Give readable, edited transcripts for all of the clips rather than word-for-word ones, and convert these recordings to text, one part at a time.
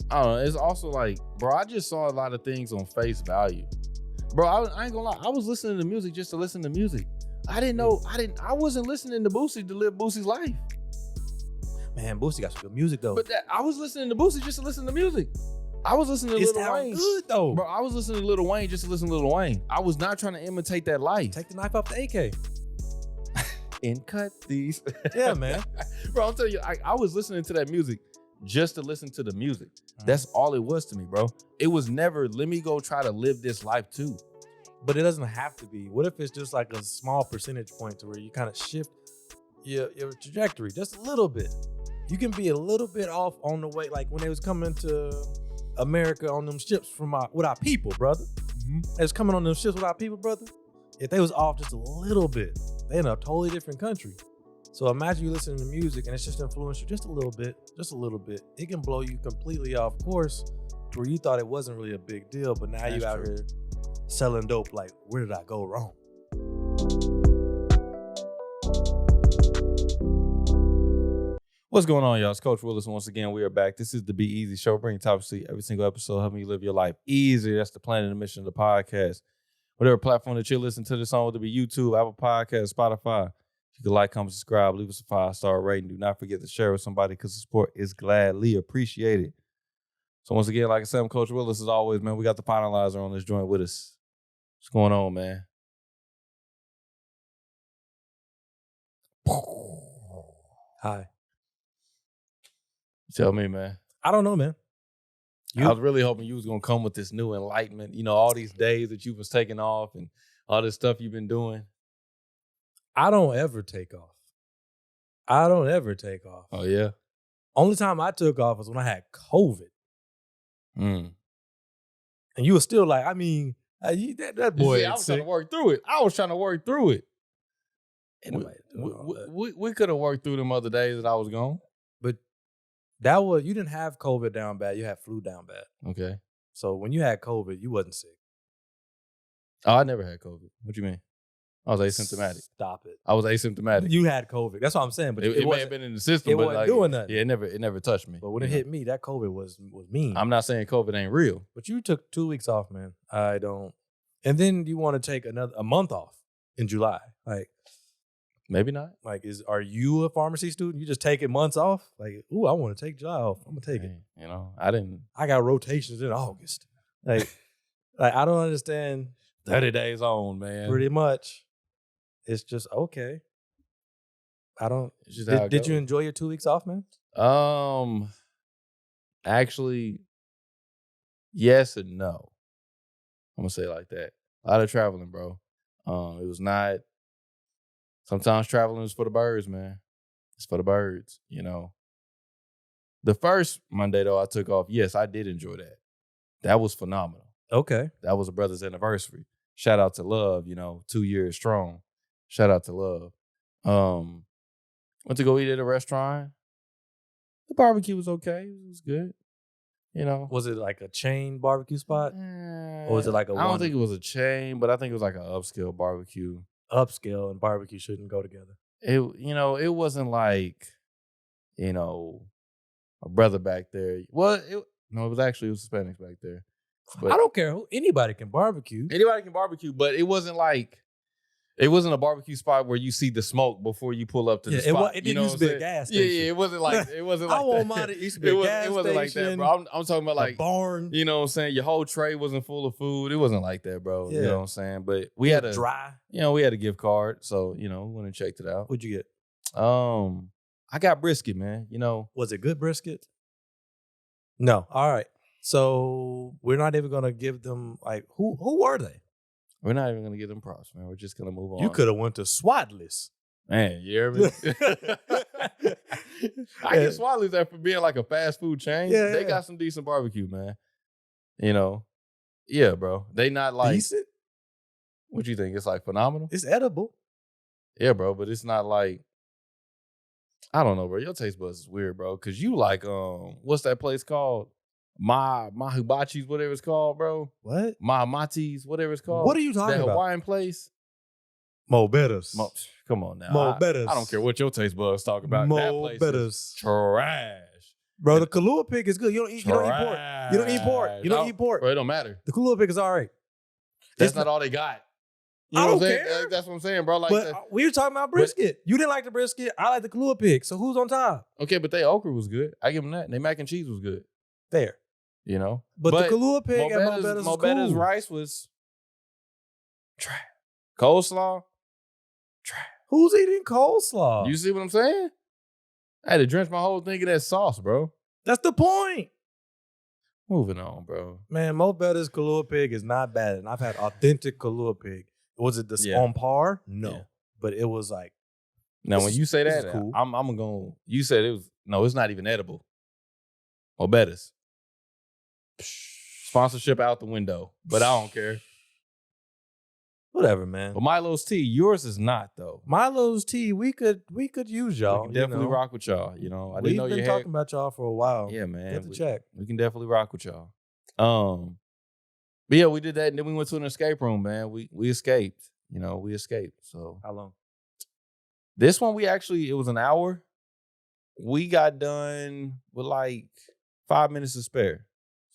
I don't know. It's also like, bro, I just saw a lot of things on face value. Bro, I ain't gonna lie. I was listening to music just to listen to music. I wasn't listening to Boosie to live Boosie's life. Man, Boosie got some good music though. But I was listening to Boosie just to listen to music. I was listening to Lil Wayne. Good though. Bro, I was listening to Lil Wayne just to listen to Lil Wayne. I was not trying to imitate that life. Take the knife off the AK. And cut these. Yeah, man. Bro, I'm telling you, I was listening to that music just to listen to the music. That's all it was to me, bro. It was never, let me go try to live this life too. But it doesn't have to be. What if it's just like a small percentage point to where you kind of shift your trajectory just a little bit? You can be a little bit off on the way, like when they was coming to America on them ships with our people, brother. They was coming on them ships with our people, brother. If they was off just a little bit, they in a totally different country. So imagine you listening to music and it's just influenced you just a little bit. It can blow you completely off course to where you thought it wasn't really a big deal, but now you out here selling dope. Like, where did I go wrong? What's going on, y'all? It's Coach Williz. Once again, we are back. This is the Be Eazy Show, bringing topics to you every single episode, helping you live your life easier. That's the plan and the mission of the podcast. Whatever platform that you're listening to this on, whether it be YouTube, Apple Podcasts, Spotify, you can like, comment, subscribe, leave us a 5-star rating. Do not forget to share with somebody because the support is gladly appreciated. So once again, like I said, I'm Coach Williz. As always, man, we got the finalizer on this joint with us. What's going on, man? Hi. Tell me, man. I don't know, man. I was really hoping you was going to come with this new enlightenment. You know, all these days that you was taking off and all this stuff you've been doing. I don't ever take off. Oh, yeah? Only time I took off was when I had COVID. And you were still like, I mean, that boy. I was trying to work through it. Anyway, we could have worked through them other days that I was gone. But you didn't have COVID down bad. You had flu down bad. Okay. So when you had COVID, you wasn't sick. Oh, I never had COVID. What you mean? I was asymptomatic. Stop it. I was asymptomatic. You had COVID. That's what I'm saying. But it may have been in the system. It but wasn't doing nothing. Yeah, it never touched me. But when it hit me, that COVID was mean. I'm not saying COVID ain't real. But you took 2 weeks off, man. I don't. And then you want to take a month off in July. Like, maybe not. Like, are you a pharmacy student? You just taking months off? Like, ooh, I want to take July off. I'm gonna take it. You know, I didn't. I got rotations in August. Like I don't understand. 30 days on, man. Pretty much. It's just okay. I don't. Did you enjoy your 2 weeks off, man? Actually, yes and no. I'm gonna say it like that. A lot of traveling, bro. It was not. Sometimes traveling is for the birds, man. It's for the birds, you know. The first Monday, though, I took off. Yes, I did enjoy that. That was phenomenal. Okay. That was a brother's anniversary. Shout out to Love, 2 years strong. Shout out to Love. Went to go eat at a restaurant. The barbecue was okay. It was good. Was it like a chain barbecue spot? Or was it like I don't think it was a chain, but I think it was like an upscale barbecue. Upscale and barbecue shouldn't go together. It wasn't like, a brother back there. Well, it was Hispanics back there. But I don't care who. Anybody can barbecue. Anybody can barbecue, but it wasn't a barbecue spot where you see the smoke before you pull up to the spot. It didn't used to be a gas station. Yeah, it wasn't like I want mine. It used to be a gas station. It wasn't like that, bro. I'm talking about like a barn. You know what I'm saying? Your whole tray wasn't full of food. It wasn't like that, bro. Yeah. You know what I'm saying? But we had dry. We had a gift card, so went and checked it out. What'd you get? I got brisket, man. Was it good brisket? No. All right. So we're not even gonna give them who were they? We're not even gonna give them props, man. We're just gonna move on. You could have went to Swatless. Man, you hear me? I get Swatless there for being like a fast food chain. Yeah, they got some decent barbecue, man. Yeah, bro. They not like decent. What you think? It's like phenomenal. It's edible. Yeah, bro, but it's not like. I don't know, bro. Your taste buds is weird, bro. Cause you like what's that place called? My Hibachi's, whatever it's called, bro. What? My Mati's, whatever it's called. What are you talking about? That Hawaiian place. Mo Better's. Come on now. Mo Better's. I don't care what your taste buds talk about. Mo that place Better's. is trash. Bro, the Kahlua pig is good. You don't eat pork. You don't eat pork. You don't eat pork. Bro, it don't matter. The Kahlua pig is all right. That's not all they got. You know what I'm saying? That's what I'm saying, bro. Like, but we were talking about brisket. You didn't like the brisket. I like the Kahlua pig. So who's on top? Okay, but their okra was good. I give them that. And their mac and cheese was good. There. You know? But the Kahlua pig and Mo Betta's Betta's rice was trash. Coleslaw, trash. Who's eating coleslaw? You see what I'm saying? I had to drench my whole thing in that sauce, bro. That's the point. Moving on, bro. Man, Mo Betta's Kahlua pig is not bad. And I've had authentic Kahlua pig. Was it on par? No. Yeah. But it was like. Now, when you say that, cool. I'm going to. You said it was. No, it's not even edible. Mo Betta's. Sponsorship out the window. But I don't care. Whatever, man. But Milo's tea, yours is not, though. Milo's tea, we could use y'all. We can definitely rock with y'all. You know, We've been talking about y'all for a while. Yeah, man. Get the check. We can definitely rock with y'all. But yeah, we did that, and then we went to an escape room, man. We escaped. You know, we escaped. So how long? This one, it was an hour. We got done with like 5 minutes to spare.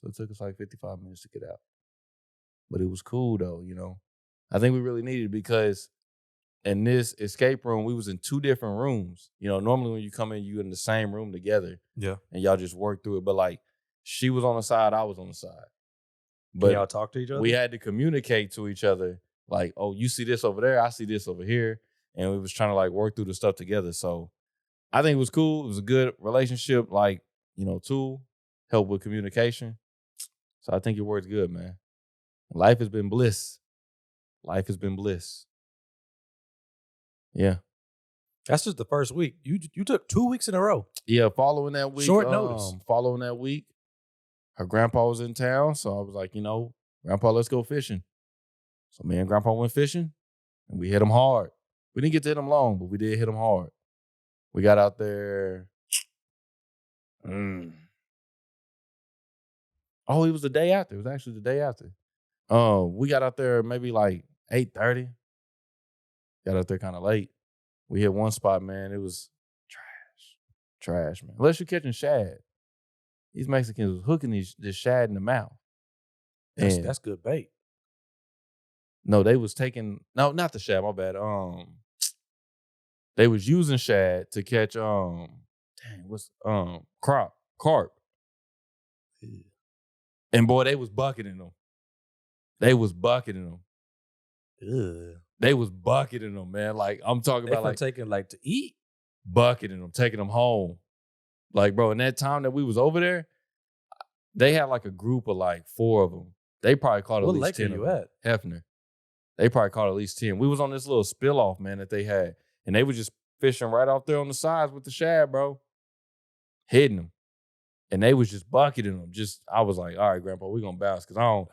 So it took us like 55 minutes to get out. But it was cool, though, you know. I think we really needed it because in this escape room, we was in 2 different rooms. You know, normally when you come in, you in the same room together. Yeah. And y'all just work through it. But like, she was on the side, I was on the side. But can y'all talk to each other? We had to communicate to each other. Like, oh, you see this over there, I see this over here. And we was trying to like work through the stuff together. So I think it was cool. It was a good relationship, like, you know, tool, help with communication. So I think it works good, man. Life has been bliss. Life has been bliss. Yeah. That's just the first week. You took 2 weeks in a row. Yeah, following that week. Short notice. Following that week, her grandpa was in town. So I was like, you know, Grandpa, let's go fishing. So me and Grandpa went fishing and we hit him hard. We didn't get to hit him long, but we did hit him hard. We got out there. Oh, it was the day after. It was actually the day after. We got out there maybe like 8:30. Got out there kind of late. We hit one spot, man. It was trash, man. Unless you're catching shad. These Mexicans was hooking this shad in the mouth. That's good bait. No, they was taking not the shad. My bad. They was using shad to catch carp. Yeah. And boy, they was bucketing them. They was bucketing them. Ugh. They was bucketing them, man. Like, I'm talking about like taking like to eat. Bucketing them, taking them home. Like, bro, in that time that we was over there, they had like a group of like 4 of them. They probably caught at least 10 of them. What lake are you at? Hefner. They probably caught at least 10. We was on this little spill off, man, that they had. And they were just fishing right off there on the sides with the shad, bro. Hitting them. And they was just bucketing them. I was like, all right, Grandpa, we're going to bounce. Because I don't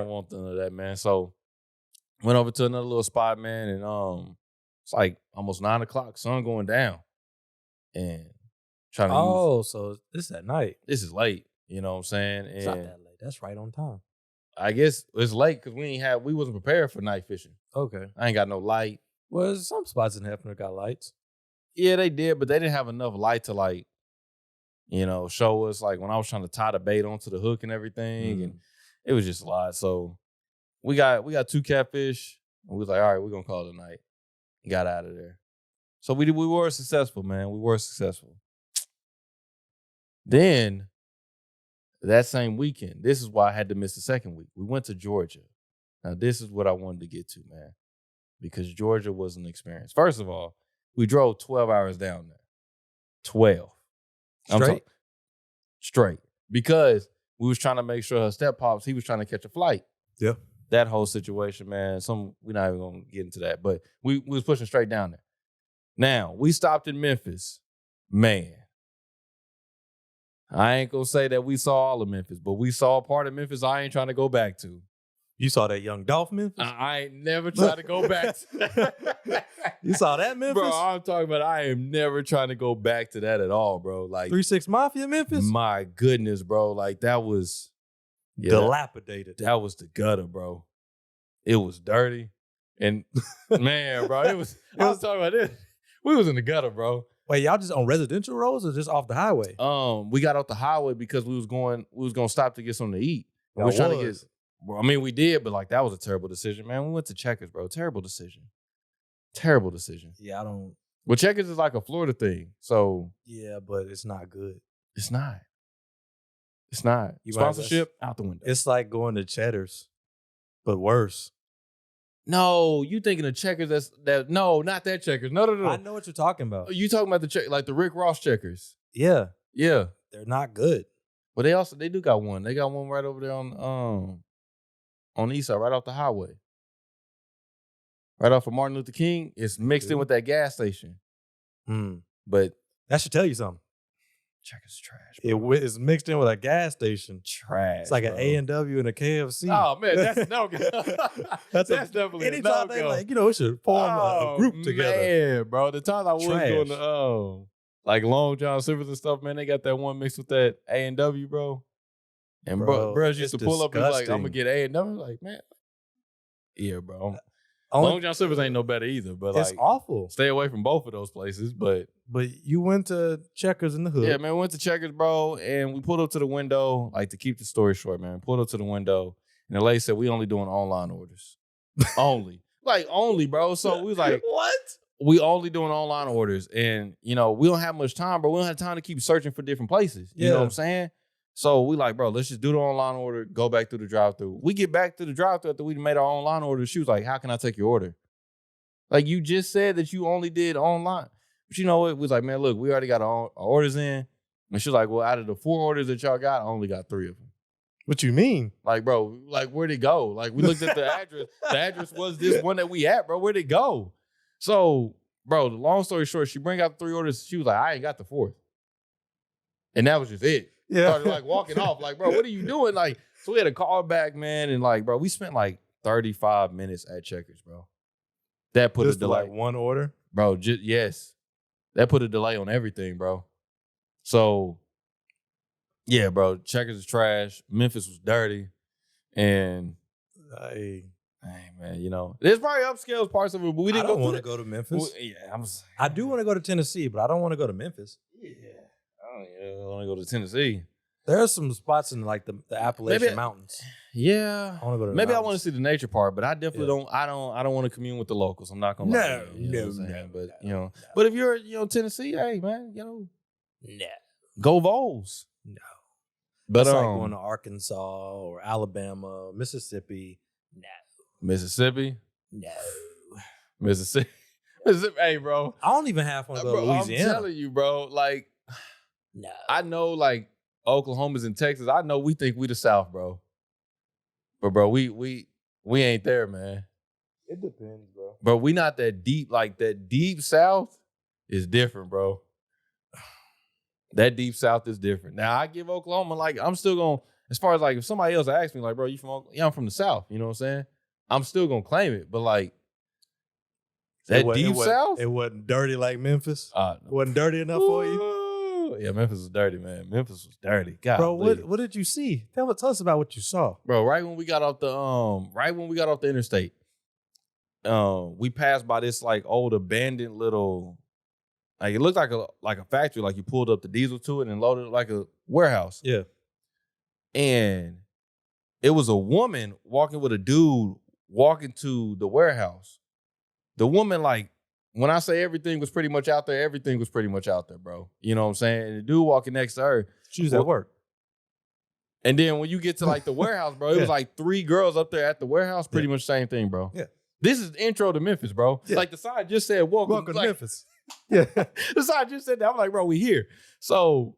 want none of that, man. So went over to another little spot, man. And it's like almost 9 o'clock. Sun going down. And trying to so this is at night. This is late. You know what I'm saying? It's not that late. That's right on time. I guess it's late because we wasn't prepared for night fishing. Okay. I ain't got no light. Well, some spots in Hefner got lights. Yeah, they did, but they didn't have enough light to like, you know, show us like when I was trying to tie the bait onto the hook and everything, and it was just a lot. So we got 2 catfish, and we was like, all right, we're gonna call it a night. Got out of there. So we were successful, man. We were successful. Then that same weekend, this is why I had to miss the second week. We went to Georgia. Now, this is what I wanted to get to, man, because Georgia was an experience. First of all, we drove 12 hours down there. 12. Straight. Because we was trying to make sure her step-pops, he was trying to catch a flight. Yeah. That whole situation, man, we're not even going to get into that. But we was pushing straight down there. Now, we stopped in Memphis. Man. I ain't going to say that we saw all of Memphis, but we saw a part of Memphis I ain't trying to go back to. You saw that Young Dolph Memphis? I ain't never tried to go back to You saw that Memphis? Bro, I'm talking about I am never trying to go back to that at all, bro. Like 3-6 Mafia Memphis? My goodness, bro. Like that was dilapidated. That was the gutter, bro. It was dirty. And man, bro, I was talking about this. We was in the gutter, bro. Wait, y'all just on residential roads or just off the highway? We got off the highway because we was gonna stop to get something to eat. We Y'all was trying to was. get. Well, I mean, we did, but like that was a terrible decision, man. We went to Checkers, bro. Terrible decision. Terrible decision. Yeah, I don't. Well, Checkers is like a Florida thing, so Yeah, but it's not good. it's not. It's not. You might- Sponsorship out the window. It's like going to Cheddar's, but worse. No, you thinking of Checkers? No, not that Checkers. No. I know what you're talking about. You talking about like the Rick Ross Checkers? Yeah, Yeah. they're not good. But they do got one. They got one right over there on the east side, right off the highway. Right off of Martin Luther King. It's mixed in with that gas station. But That should tell you something. Checkers is trash. Bro. It's mixed in with a gas station. Trash. It's like an A&W and a KFC. Oh man, that's no go. that's definitely anytime no they go. like, it should form a group together. Man, bro. The times I was Trash. going to like Long John Silver's and stuff, man, they got that one mixed with that A&W, bro. And bro used to pull up and be like, I'm gonna get A&W. Like, man. Yeah, bro. Long John Silver's ain't no better either, but it's like awful. stay away from both of those places. But you went to Checkers in the hood. yeah, man, we went to Checkers, bro, and we pulled up to the window, like to keep the story short, man. Pulled up to the window, and the lady said, we only doing online orders. Only. Like, only, bro. So we was like, what? We only doing online orders. And, you know, we don't have much time, bro. We don't have time to keep searching for different places. You know what I'm saying? So we like, bro, let's just do the online order, go back through the drive-thru. We get back to the drive-thru after we made our online order. She was like, how can I take your order? Like, you just said that you only did online. But you know what? We was like, man, look, we already got our orders in. And she was like, well, out of the 4 orders that y'all got, I only got 3 of them. What you mean? Like, bro, like, where'd it go? Like, we looked at the address. The address was this one that we at, bro. Where'd it go? So, bro, the long story short, she bring out the 3 orders. She was like, I ain't got the 4th. And that was just it. Yeah. Started like walking off. Like, bro, what are you doing? Like, so we had to call back, man. And like, bro, we spent like 35 minutes at Checkers, bro. That put Just a delay. like one order? Bro, yes. That put a delay on everything, bro. So, yeah, bro, Checkers is trash. Memphis was dirty. And, hey, man, you know, there's probably upscale parts of it, but we didn't I don't want to go to Memphis. I do want to go to Tennessee, but I don't want to go to Memphis. Yeah. I want to go to Tennessee. There are some spots in like the Appalachian Mountains. Yeah. I want to go to Maybe I want to see the nature part, but I definitely don't. I don't want to commune with the locals. I'm not gonna lie. No. But you know, but if you're Tennessee, hey man, no. Go Vols. No. But it's like going to Arkansas or Alabama, Mississippi. No. Mississippi. No. Mississippi. Hey, bro. I don't even half want to go to Louisiana. I'm telling you, bro. Like, no. I know, like Oklahoma's and Texas. I know we think we the South, bro. But bro, we ain't there, man. It depends, bro. Bro, we not that deep. Like that deep South is different, bro. That deep South is different. Now I give Oklahoma, like I'm still gonna, as far as like if somebody else asks me, like, bro, you from Oklahoma? Yeah, I'm from the South. You know what I'm saying? I'm still gonna claim it, but like that deep South, it wasn't dirty like Memphis. No. It wasn't dirty enough for you. Yeah, Memphis was dirty, man. Memphis was dirty. God, bro, what did you see? Tell us about what you saw, bro. Right when we got off the interstate, we passed by this like old abandoned little, like it looked like a factory. Like you pulled up the diesel to it and loaded it like a warehouse. Yeah, and it was a woman walking with a dude walking to the warehouse. The woman, like, when I say everything was pretty much out there, everything was pretty much out there, bro. You know what I'm saying? And the dude walking next to her, she was at work. And then when you get to like the warehouse, bro, it was like 3 girls up there at the warehouse, pretty much same thing, bro. Yeah. This is the intro to Memphis, bro. Yeah. Like the sign just said, welcome to Memphis. Yeah. The sign just said that. I'm like, bro, we here. So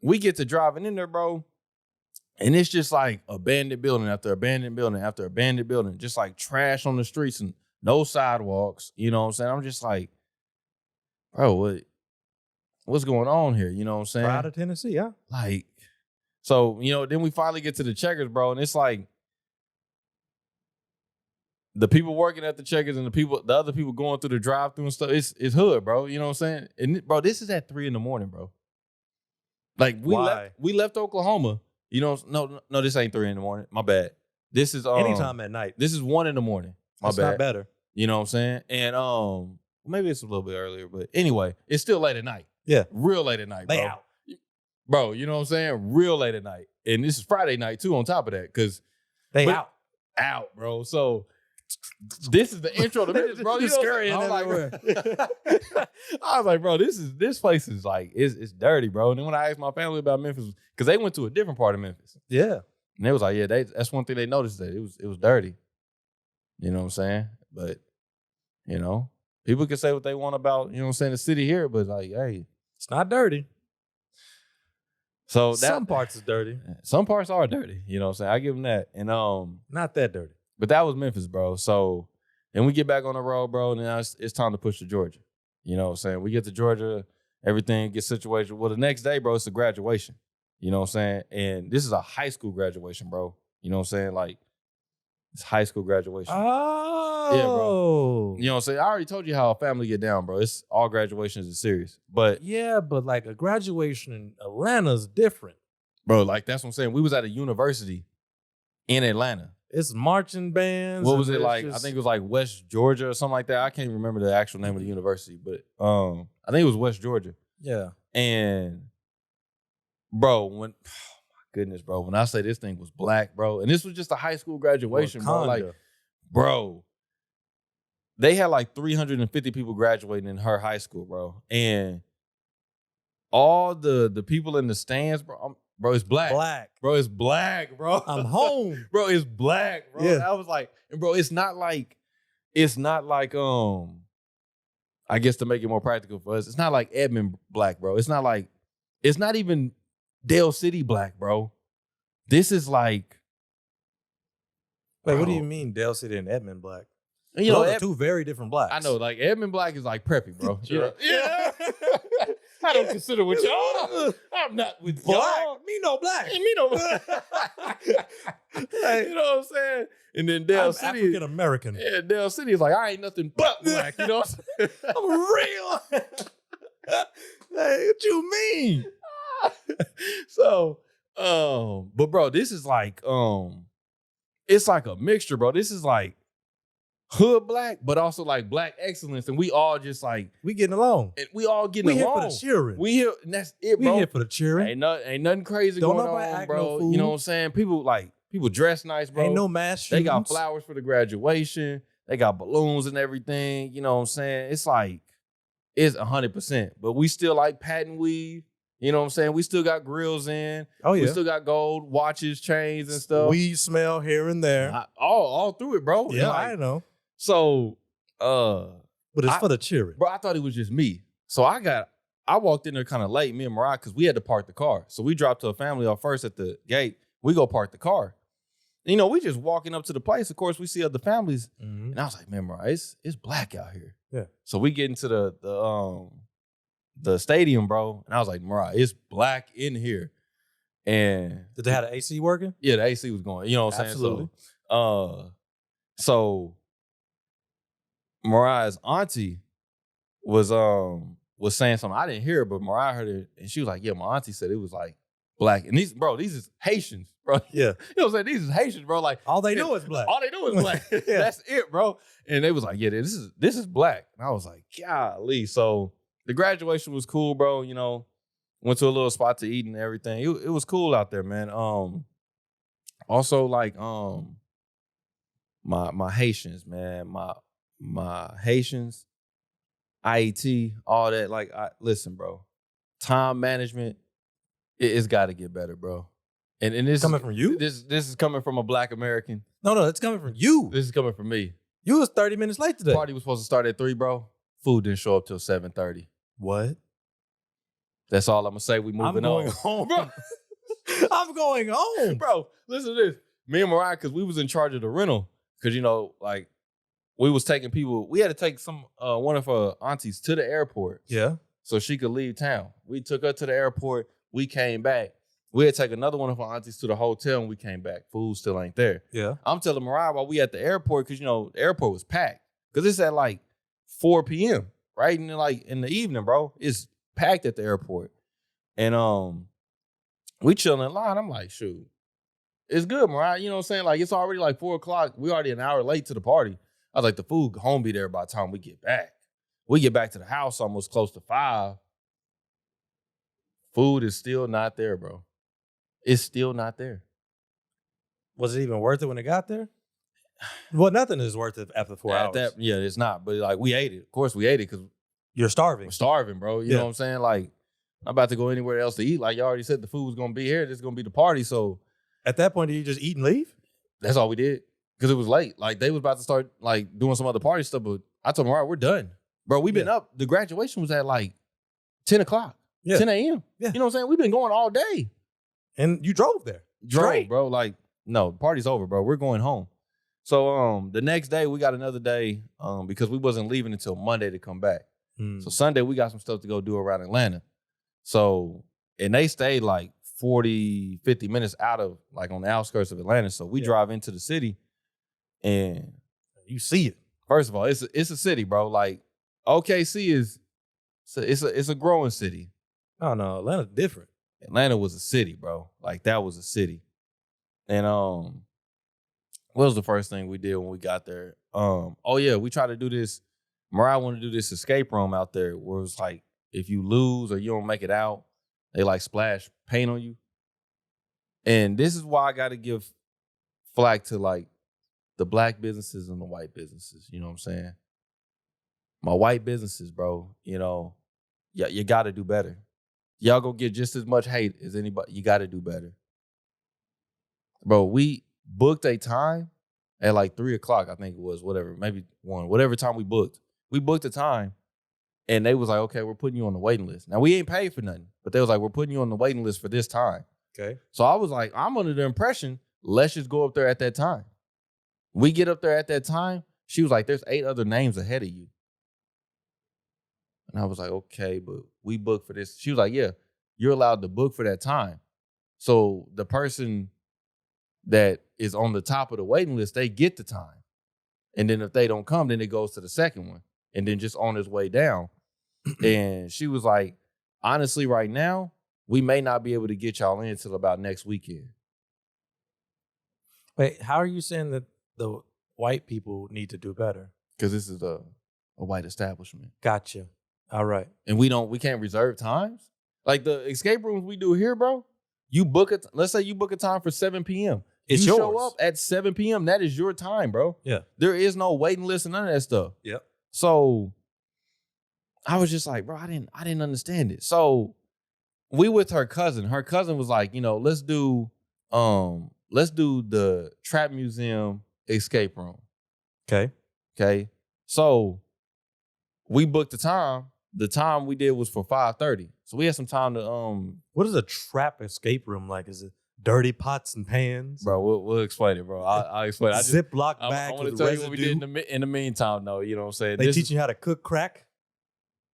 we get to driving in there, bro. And it's just like abandoned building after abandoned building after abandoned building, just like trash on the streets and no sidewalks. You know what I'm saying? I'm just like, bro, what's going on here? You know what I'm saying? Proud of Tennessee, huh? Like, so, you know, then we finally get to the Checkers, bro, and it's like the people working at the Checkers and the other people going through the drive-thru and stuff, it's hood, bro. You know what I'm saying? And bro, this is at 3 a.m, bro. Like we left Oklahoma. You know, no, this ain't 3 a.m. My bad. This is anytime at night. This is 1 a.m. My That's bad. Not better. You know what I'm saying? And maybe it's a little bit earlier, but anyway, it's still late at night. Yeah. Real late at night, bro. They out. Bro, you know what I'm saying? Real late at night. And this is Friday night, too, on top of that, because They out. Out, bro. So this is the intro to this, bro. You know scary I was like, bro, this place is like, it's dirty, bro. And then when I asked my family about Memphis, because they went to a different part of Memphis. Yeah. And they was like, yeah, that's one thing they noticed, that it was dirty. You know what I'm saying? But, you know, people can say what they want about, you know what I'm saying, the city here, but like, hey. It's not dirty. So some parts is dirty. Some parts are dirty. You know what I'm saying? I give them that. And not that dirty. But that was Memphis, bro. So then we get back on the road, bro, and now it's time to push to Georgia. You know what I'm saying? We get to Georgia, everything gets situated. Well, the next day, bro, it's a graduation. You know what I'm saying? And this is a high school graduation, bro. You know what I'm saying? Like, it's high school graduation. Oh. Yeah, bro. You know what I'm saying? I already told you how a family get down, bro. It's all graduations are serious. But yeah, but like a graduation in Atlanta's different. Bro, like that's what I'm saying. We was at a university in Atlanta. It's marching bands. What was it like? I think it was like West Georgia or something like that. I can't remember the actual name of the university, but I think it was West Georgia. Yeah. And bro, oh my goodness, bro, when I say this thing was black, bro, and this was just a high school graduation, bro. Like, bro, they had like 350 people graduating in her high school, bro. And all the people in the stands, bro, bro, it's black. Bro, it's black, bro. I'm home. Bro, it's black, bro. Yeah. I was like, and bro, it's not like, I guess to make it more practical for us, it's not like Edmond black, bro. It's not even Dale City black, bro. This is like, wait, what do you mean Dale City and Edmond black? You know, those are two very different blacks. I know, like Edmond black is like preppy, bro. Sure. Yeah. I don't consider with y'all. I'm not with black. Y'all. Me no black. Me no black. Like, you know what I'm saying? And then Dale City, African American. Yeah, Dale City is like, I ain't nothing but black. You know what I'm saying? I'm real. Hey, what you mean? So, but bro, this is like, it's like a mixture, bro. This is like hood black, but also like black excellence, and we all just like we getting along. And we all getting along. We here for the cheering. We here, and that's it, bro. We here for the cheering. Ain't nothing crazy Don't going nobody on, act bro. no You know what I'm saying? People dress nice, bro. Ain't no mass They shootings. got flowers for the graduation. They got balloons and everything. You know what I'm saying? It's like it's 100%. But we still like patent weave. You know what I'm saying? We still got grills in. Oh yeah. We still got gold watches, chains, and stuff. Weed smell here and there. All through it, bro. Yeah, like, I know. So, but it's for the cheering, bro. I thought it was just me. So I walked in there kind of late, me and Mariah, because we had to park the car. So we dropped to a family off first at the gate. We go park the car. You know, we just walking up to the place. Of course, we see other families, and I was like, man, Mariah, it's black out here. Yeah. So we get into the stadium, bro, and I was like, Mariah, it's black in here. And did they have the AC working? Yeah, the AC was going. You know what I'm saying? Absolutely. So Mariah's auntie was saying something. I didn't hear it, but Mariah heard it, and she was like, yeah, my auntie said it was like black. And these is Haitians, bro. Yeah. You know what I'm saying? These is Haitians, bro. Like all they know is black. All they know is black. Yeah. That's it, bro. And they was like, yeah, this is black. And I was like, golly. So the graduation was cool, bro. You know, went to a little spot to eat and everything. It was cool out there, man. Also like my Haitians, man. My Haitians, IET, all that. Like, listen, bro. Time management, it's got to get better, bro. And this coming from you? This is coming from a Black American. No, it's coming from you. This is coming from me. You was 30 minutes late today. Party was supposed to start at 3, bro. Food didn't show up till 7:30. What? That's all I'm gonna say. We moving on. Home. Bro. I'm going home. Bro, listen to this. Me and Mariah, because we was in charge of the rental. Because, you know, like, we was taking people. We had to take one of her aunties to the airport. Yeah. So she could leave town. We took her to the airport. We came back. We had to take another one of our aunties to the hotel, and we came back. Food still ain't there. Yeah. I'm telling Mariah while we at the airport, because, you know, the airport was packed. Because it's at like 4 p.m., right? And like in the evening, bro, it's packed at the airport. And we chilling in line. I'm like, shoot, it's good, Mariah. You know what I'm saying? Like, it's already like 4 o'clock. We already an hour late to the party. I was like, the food home be there by the time we get back. We get back to the house almost close to 5. Food is still not there, bro. It's still not there. Was it even worth it when it got there? Well, nothing is worth it after 4 hours. Yeah, it's not. But like we ate it. Of course, we ate it because You're starving. we're starving, bro. You know what I'm saying? Like, I'm about to go anywhere else to eat. Like you already said, the food was gonna be here. This is gonna be the party. So At that point, do you just eat and leave? that's all we did because it was late. Like they was about to start like doing some other party stuff, but I told them, all right, we're done, bro. We've been up. The graduation was at like 10 o'clock, 10 a.m. Yeah. You know what I'm saying? We've been going all day. And you drove there. Drove, bro. Like, no, the party's over, bro. We're going home. So the next day we got another day because we wasn't leaving until Monday to come back. So Sunday we got some stuff to go do around Atlanta. So, and they stayed like 40, 50 minutes out of like on the outskirts of Atlanta. So we drive into the city and you see it. First of all, it's a city, bro. Like OKC is it's a growing city. Oh no, Atlanta's different. Atlanta was a city, bro. Like that was a city. And what was the first thing we did when we got there? Oh yeah, we tried to do this. Mariah wanted to do this escape room out there where it was like if you lose or you don't make it out, they like splash paint on you. And this is why I got to give flack to like the black businesses and the white businesses. You know what I'm saying? My white businesses, bro, you know, you got to do better. Y'all go get just as much hate as anybody. You got to do better. Bro, we booked a time at like 3 o'clock, I think it was, whatever, maybe 1, whatever time we booked. We booked a time and they was like, okay, we're putting you on the waiting list. Now, we ain't paid for nothing, but they was like, we're putting you on the waiting list for this time. Okay. So I was like, I'm under the impression, let's just go up there at that time. We get up there at that time. She was like, there's 8 other names ahead of you. And I was like, okay, but we booked for this. She was like, yeah, you're allowed to book for that time. So the person that is on the top of the waiting list, they get the time. And then if they don't come, then it goes to the second one. And then just on its way down. And she was like, honestly, right now, we may not be able to get y'all in until about next weekend. Wait, how are you saying that the white people need to do better? Because this is a white establishment. Gotcha. All right. And we can't reserve times. Like the escape rooms we do here, bro, you book it. Let's say you book a time for 7 p.m. It's you yours. show up at 7 p.m. That is your time, bro. Yeah. There is no waiting list and none of that stuff. Yep. So I was just like, bro, I didn't understand it. So we with her cousin. Her cousin was like, you know, let's do the Trap Museum escape room. Okay. Okay. So we booked the time. The time we did was for 5:30. So we had some time to What is a trap escape room like? Is it dirty pots and pans? Bro, we'll explain it, bro. I'll explain it. Ziploc I bag want with to tell you residue. what we did in the meantime, though. You know what I'm saying? They teach you how to cook crack.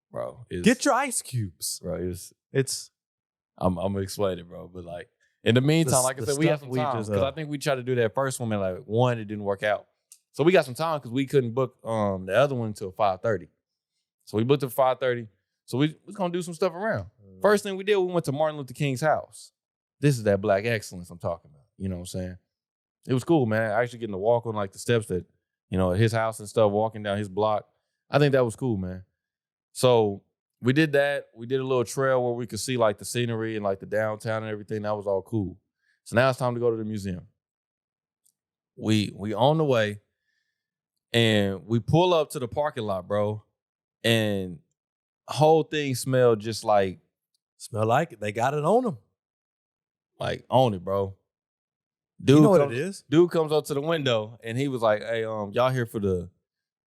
Bro, Get your ice cubes. Bro, It's. I'm gonna explain it, bro. But like in the meantime, like I said, we had some time because I think we tried to do that first one at like 1. It didn't work out. So we got some time because we couldn't book the other one until 5:30. So we booked it for 5:30. So we was gonna do some stuff around. First thing we did, we went to Martin Luther King's house. This is that black excellence I'm talking about. You know what I'm saying? It was cool, man. Actually getting to walk on like the steps that, you know, at his house and stuff, walking down his block. I think that was cool, man. So we did that. We did a little trail where we could see like the scenery and like the downtown and everything. That was all cool. So now it's time to go to the museum. We on the way and we pull up to the parking lot, bro. And whole thing smelled just like. Smell like it. They got it on them. Like, on it, bro. Dude, you know what it is? Dude comes up to the window and he was like, hey, y'all here for the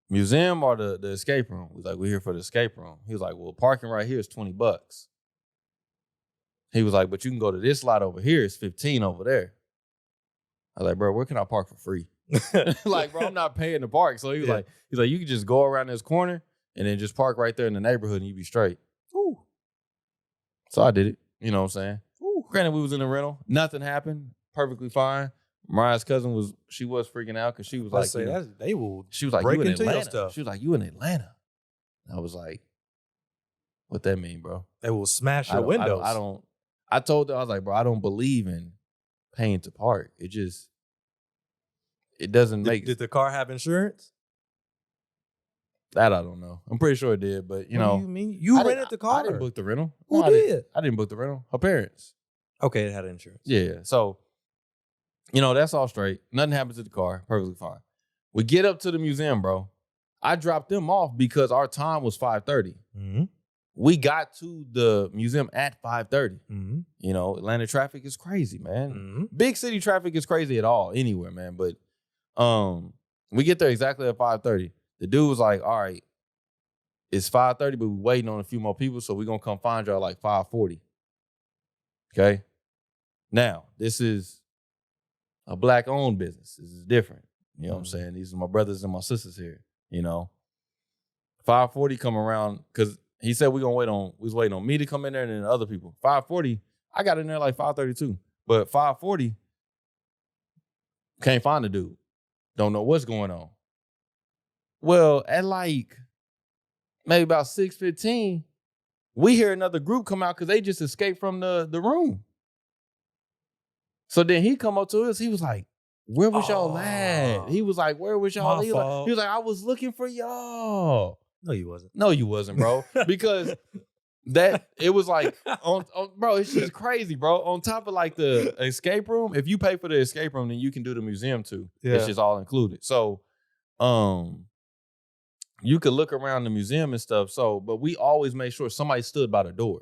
museum or the escape room? We was like, we're here for the escape room. He was like, well, parking right here is $20. He was like, but you can go to this lot over here. It's 15 over there. I was like, bro, where can I park for free? Like, bro, I'm not paying to park. So he was like, you can just go around this corner and then just park right there in the neighborhood and you be straight. Ooh. So I did it. You know what I'm saying? Ooh. Granted, we was in the rental. Nothing happened. Perfectly fine. Mariah's cousin was freaking out because she was like, they will. She was like, break you in into Atlanta. your stuff. She was like, you in Atlanta. I was like, what that mean, bro? They will smash your windows. I told her, I was like, bro, I don't believe in paying to park. It doesn't make. Did the car have insurance? That I don't know. I'm pretty sure it did, but you What know. do you mean? You rented the car? I didn't book the rental. Who No, did? I didn't book the rental. Her parents. Okay, it had insurance. Yeah. So, you know, that's all straight. Nothing happens to the car. Perfectly fine. We get up to the museum, bro. I dropped them off because our time was 5:30. Mm-hmm. We got to the museum at 5:30. Mm-hmm. You know, Atlanta traffic is crazy, man. Mm-hmm. Big city traffic is crazy at all, anywhere, man. But we get there exactly at 5:30. The dude was like, all right, it's 5:30, but we're waiting on a few more people, so we're going to come find y'all like 5:40. Okay? Now, this is a Black-owned business. This is different. You know what I'm saying? These are my brothers and my sisters here, you know. 5:40 come around, because he said we was waiting on me to come in there and then the other people. 5:40, I got in there like 5:32. But 5:40, can't find the dude. Don't know what's going on. Well, at like maybe about 6:15, we hear another group come out because they just escaped from the room. So then he come up to us. He was like, where was y'all at? He was like, where was y'all? He was like, I was looking for y'all. No, you wasn't. No, you wasn't, bro. Because it was like, bro, it's just crazy, bro. On top of like the escape room, if you pay for the escape room, then you can do the museum too. Yeah. It's just all included. So, you could look around the museum and stuff. So, but we always made sure somebody stood by the door.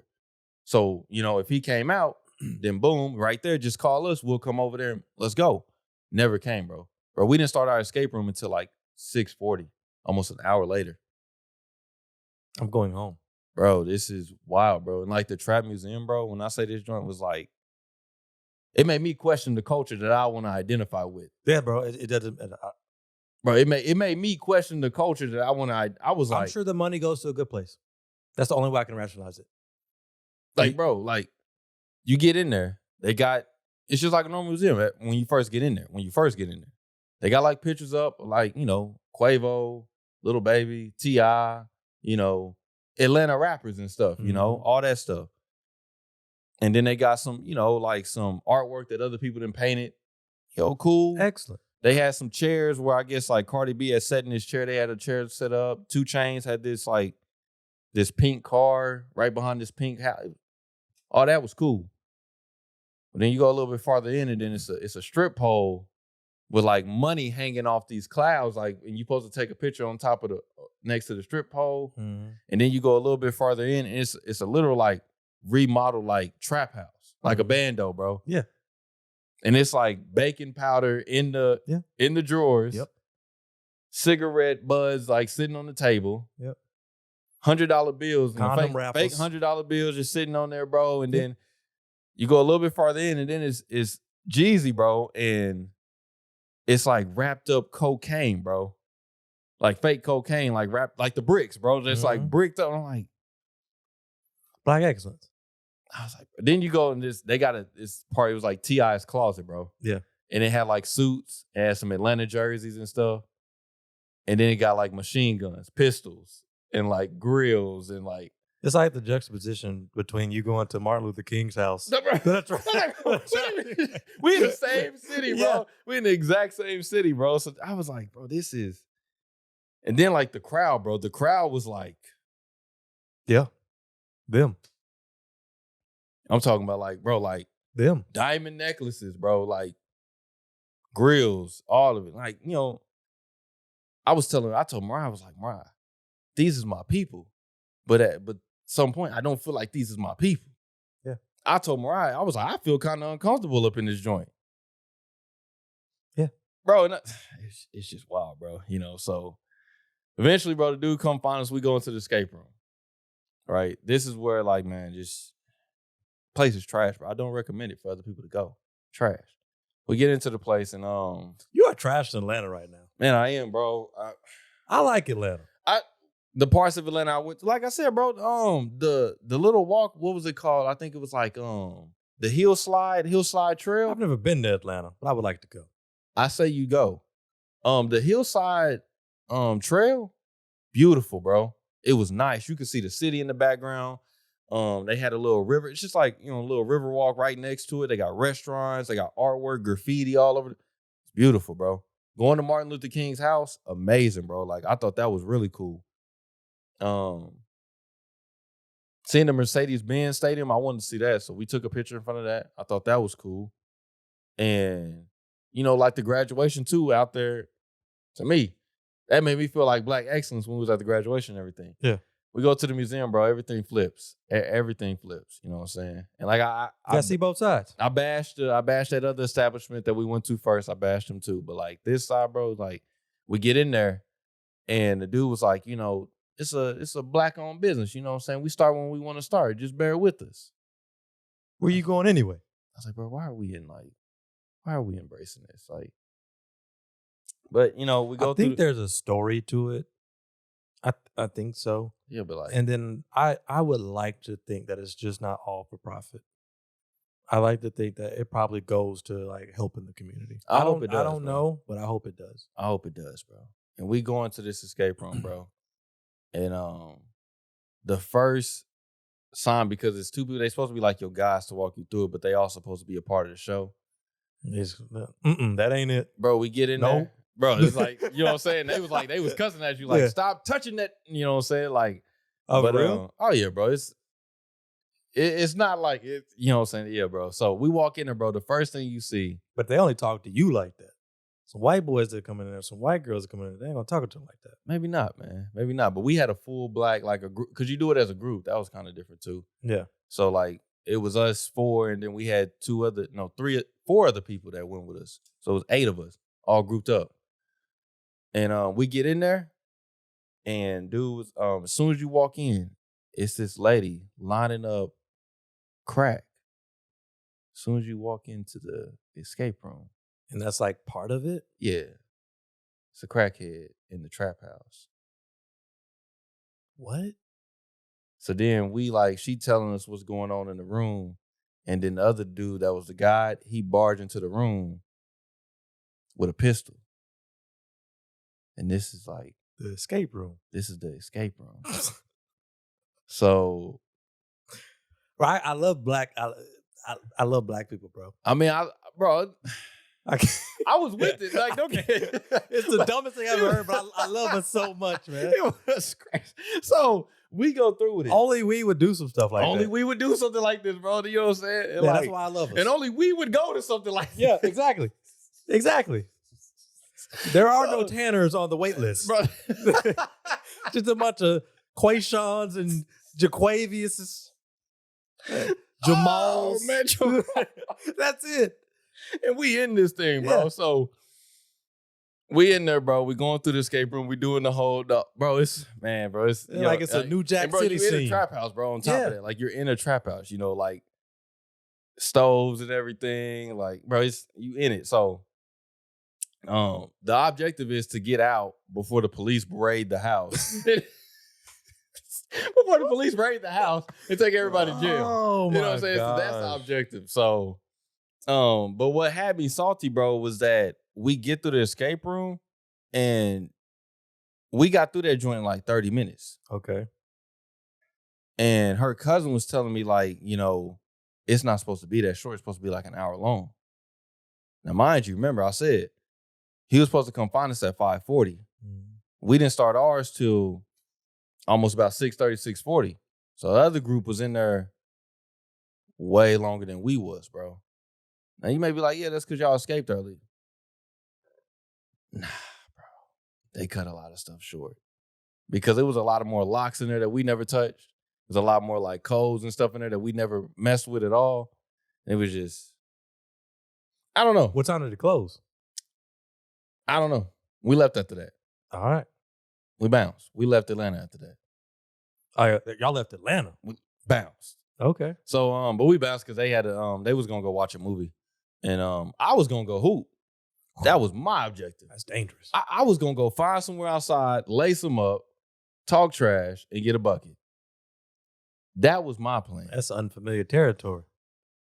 So, you know, if he came out, then boom, right there, just call us. We'll come over there and let's go. Never came, bro. Bro, we didn't start our escape room until like 6:40, almost an hour later. I'm going home. Bro, this is wild, bro. And like the Trap Museum, bro, when I say this joint was like, it made me question the culture that I want to identify with. Yeah, bro. It doesn't. Bro, it made me question the culture that I want to. I was like, I'm sure the money goes to a good place. That's the only way I can rationalize it. Like, bro, like you get in there, it's just like a normal museum when you first get in there. They got like pictures up, like, you know, Quavo, Lil Baby, T.I., you know, Atlanta rappers and stuff, you know, all that stuff. And then they got some, you know, like some artwork that other people done painted. Yo, cool. Excellent. They had some chairs where I guess like Cardi B had sat in his chair. They had a chair set up. 2 Chainz had this pink car right behind this pink house. All that was cool. But then you go a little bit farther in and then it's a strip pole with like money hanging off these clouds. Like, and you're supposed to take a picture on top of next to the strip pole. Mm-hmm. And then you go a little bit farther in and it's a literal like remodeled like trap house, like a bando, bro. Yeah. And it's like baking powder in the drawers. Yep. Cigarette buzz like sitting on the table. Yep. $100 bills. Condom fake $100 bills just sitting on there, bro. And then you go a little bit farther in and then it's Jeezy, bro. And it's like wrapped up cocaine, bro. Like fake cocaine, like wrapped, like the bricks, bro. That's like bricked up. I'm like, Black excellence. I was like, then you go in they got this part, it was like T.I.'s closet, bro. Yeah. And it had like suits, it had some Atlanta jerseys and stuff. And then it got like machine guns, pistols, and like grills and like. It's like the juxtaposition between you going to Martin Luther King's house. No, bro. That's right. We in the same city, bro. Yeah. We in the exact same city, bro. So I was like, bro, this is. And then like the crowd, bro. The crowd was like. Yeah. Them. I'm talking about like, bro, like. Them. Diamond necklaces, bro. Like grills, all of it. Like, you know. I told Mariah, I was like, Mariah, these is my people. But at some point, I don't feel like these is my people. Yeah. I told Mariah, I was like, I feel kind of uncomfortable up in this joint. Yeah. Bro, and it's just wild, bro. You know, so eventually, bro, the dude come find us. We go into the escape room. Right? This is where, like, man, just place is trash, bro. I don't recommend it for other people to go. Trash. We get into the place and you are trash in Atlanta right now. Man, I am, bro. I like Atlanta. The parts of Atlanta I went to, like I said, bro, the little walk, what was it called? I think it was like the hillside trail. I've never been to Atlanta, but I would like to go. I say you go. The hillside trail, beautiful, bro. It was nice. You could see the city in the background. They had a little river. It's just like, you know, a little river walk right next to it. They got restaurants. They got artwork, graffiti all over. It's beautiful, bro. Going to Martin Luther King's house, amazing, bro. Like, I thought that was really cool. Seeing the Mercedes-Benz Stadium, I wanted to see that. So we took a picture in front of that. I thought that was cool. And, like the graduation too out there, to me, that made me feel like Black excellence when we was at the graduation and everything. Yeah. We go to the museum, bro. Everything flips. Everything flips. You know what I'm saying? And like I see both sides. I bashed that other establishment that we went to first. I bashed them too. But like this side, bro, like we get in there and the dude was like, it's a Black-owned business. You know what I'm saying? We start when we want to start. Just bear with us. Where you going anyway? I was like, bro, why are we embracing this? Like, but we go. I think there's a story to it. I think so. Yeah, but like, and then I would like to think that it's just not all for profit. I like to think that it probably goes to like helping the community. I hope it does. I don't know, but I hope it does. I hope it does, bro. And we go into this escape room, bro. And the first sign, because it's two people, they supposed to be like your guys to walk you through it, but they all supposed to be a part of the show. That ain't it, bro. We get in there, bro. It's like, you know what I'm saying? They was cussing at you, like, stop touching that. You know what I'm saying? Like, real? Oh yeah, bro. It's not like it. You know what I'm saying? Yeah, bro. So we walk in there, bro. The first thing you see, but they only talk to you like that. Some white boys that come in there, some white girls that come in there, they ain't gonna talk to them like that. Maybe not, man. Maybe not. But we had a full Black, like a group, because you do it as a group. That was kind of different too. Yeah. So like it was us 4, and then we had 4 other people that went with us. So it was 8 of us all grouped up. And we get in there, and dude, as soon as you walk in, it's this lady lining up crack. As soon as you walk into the escape room. And that's like part of it? Yeah. It's a crackhead in the trap house. What? So then she telling us what's going on in the room. And then the other dude that was the guide, he barged into the room with a pistol. And this is like the escape room. This is the escape room. So, right, I love black. I love Black people, bro. I mean, I was with it. Like, don't get it's the dumbest thing I've ever heard, but I love it so much, man. It was crazy. So we go through with it. Only we would do some stuff like that. Only we would do something like this, bro. You know what I'm saying? Yeah, that's why I love it. And only we would go to something like this. Yeah, exactly. Exactly. There are no Tanners on the wait list. Bro. Just a bunch of Quayshons and Jaquavius, Jamals. Oh, man, Jamal. That's it. And we in this thing, bro. Yeah. So we in there, bro. We going through the escape room. We doing the whole, bro. It's like it's a New Jack City scene. You're in a trap house, bro. On top of that, like you're in a trap house. Like stoves and everything. Like, bro, you in it. So, the objective is to get out before the police raid the house. Before the police raid the house and take everybody to jail. Oh, my You know what I'm saying? So that's the objective. So. But what had me salty, bro, was that we get through the escape room and we got through that joint in like 30 minutes. Okay. And her cousin was telling me, like, it's not supposed to be that short. It's supposed to be like an hour long. Now, mind you, remember I said he was supposed to come find us at 5:40. We didn't start ours till almost about 6:30, 6:40. So the other group was in there way longer than we was, bro. Now, you may be like, yeah, that's because y'all escaped early. Nah, bro. They cut a lot of stuff short. Because there was a lot of more locks in there that we never touched. There's a lot more like codes and stuff in there that we never messed with at all. It was just, I don't know. What time did it close? I don't know. We left after that. All right. We bounced. We left Atlanta after that. Y'all left Atlanta? We bounced. Okay. So, but we bounced because they had they was going to go watch a movie. And I was going to go hoop. That was my objective. That's dangerous. I was going to go find somewhere outside, lace them up, talk trash, and get a bucket. That was my plan. That's unfamiliar territory.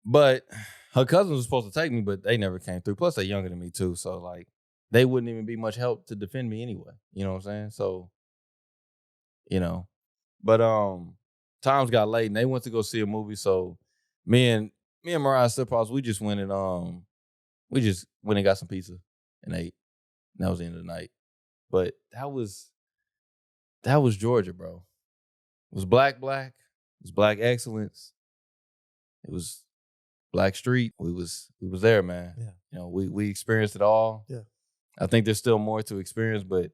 But her cousin was supposed to take me, but they never came through. Plus, they're younger than me, too. So, like, they wouldn't even be much help to defend me anyway. You know what I'm saying? So, But times got late, and they went to go see a movie. So, me and Mariah Stephouse, we just went and got some pizza and ate. And that was the end of the night. But that was Georgia, bro. was black. It was black excellence. It was black street. We was there, man. Yeah. You know, we experienced it all. Yeah. I think there's still more to experience, but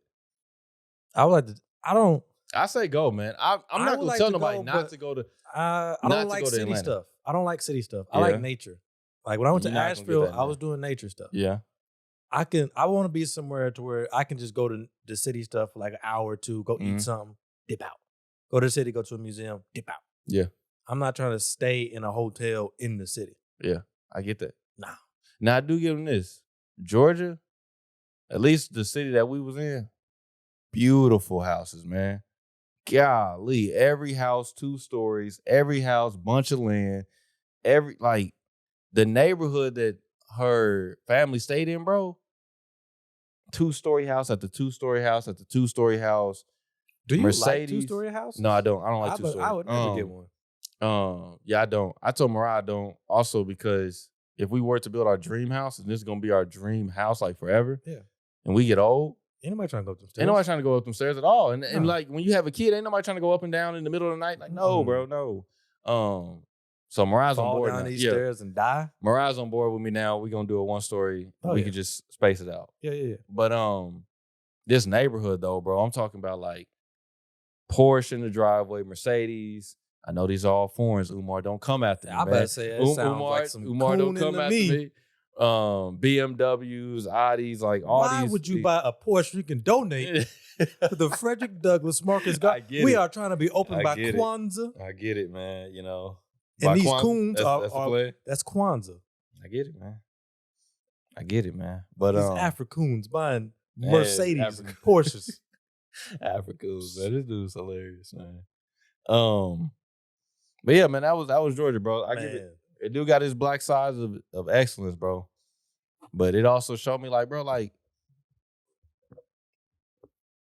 I would like to. I say go, man. I'm not gonna tell nobody not to go to. I don't like city Atlanta. stuff. I don't like city stuff. I Yeah. like nature. Like when I went to You're not gonna get Asheville, that, I was man. doing nature stuff. Yeah. I want to be somewhere to where I can just go to the city stuff for like an hour or two, go Mhm. eat something, dip out. Go to the city, go to a museum, dip out. Yeah. I'm not trying to stay in a hotel in the city. Yeah. I get that. Nah. Now I do give them this. Georgia, at least the city that we was in, beautiful houses, man. Golly, every house 2 stories, every house bunch of land, like the neighborhood that her family stayed in, bro. 2-story house after 2-story house after 2-story house. Do you Mercedes. like 2-story houses? No, I don't. I don't like 2-story. I would never get one. Yeah, I don't. I told Mariah I don't. Also because if we were to build our dream house, and this is gonna be our dream house like forever, Yeah. and we get old, Ain't nobody trying to go up them stairs. ain't nobody trying to go up them stairs at all. And No. like when you have a kid, ain't nobody trying to go up and down in the middle of the night. Like, no, bro, no. So Mariah's on fall board down now. these Yeah. stairs and die. Mariah's on board with me now. We're gonna do a 1-story. Oh, we yeah. can just space it out. Yeah. But this neighborhood though, bro, I'm talking about like Porsche in the driveway, Mercedes. I know these are all foreigns. Umar, don't come after me, I man. better say it sounds like some Umar, don't cooning come to after me. BMWs, Audis, like all Why these. would you buy a Porsche you can donate to the Frederick Douglass Marcus I Garden? get We it. are trying to be open I by get it. Kwanzaa. I get it, man. You know, And by these Kwanzaa, coons that's the are play. that's Kwanzaa. I get it, man. I get it, man. But These Africoons buying man, Mercedes and Porsches. Africans, man. This dude's hilarious, man. But yeah, man, that was Georgia, bro. I give it. It do got his black sides of excellence, bro. But it also showed me, like, bro, like,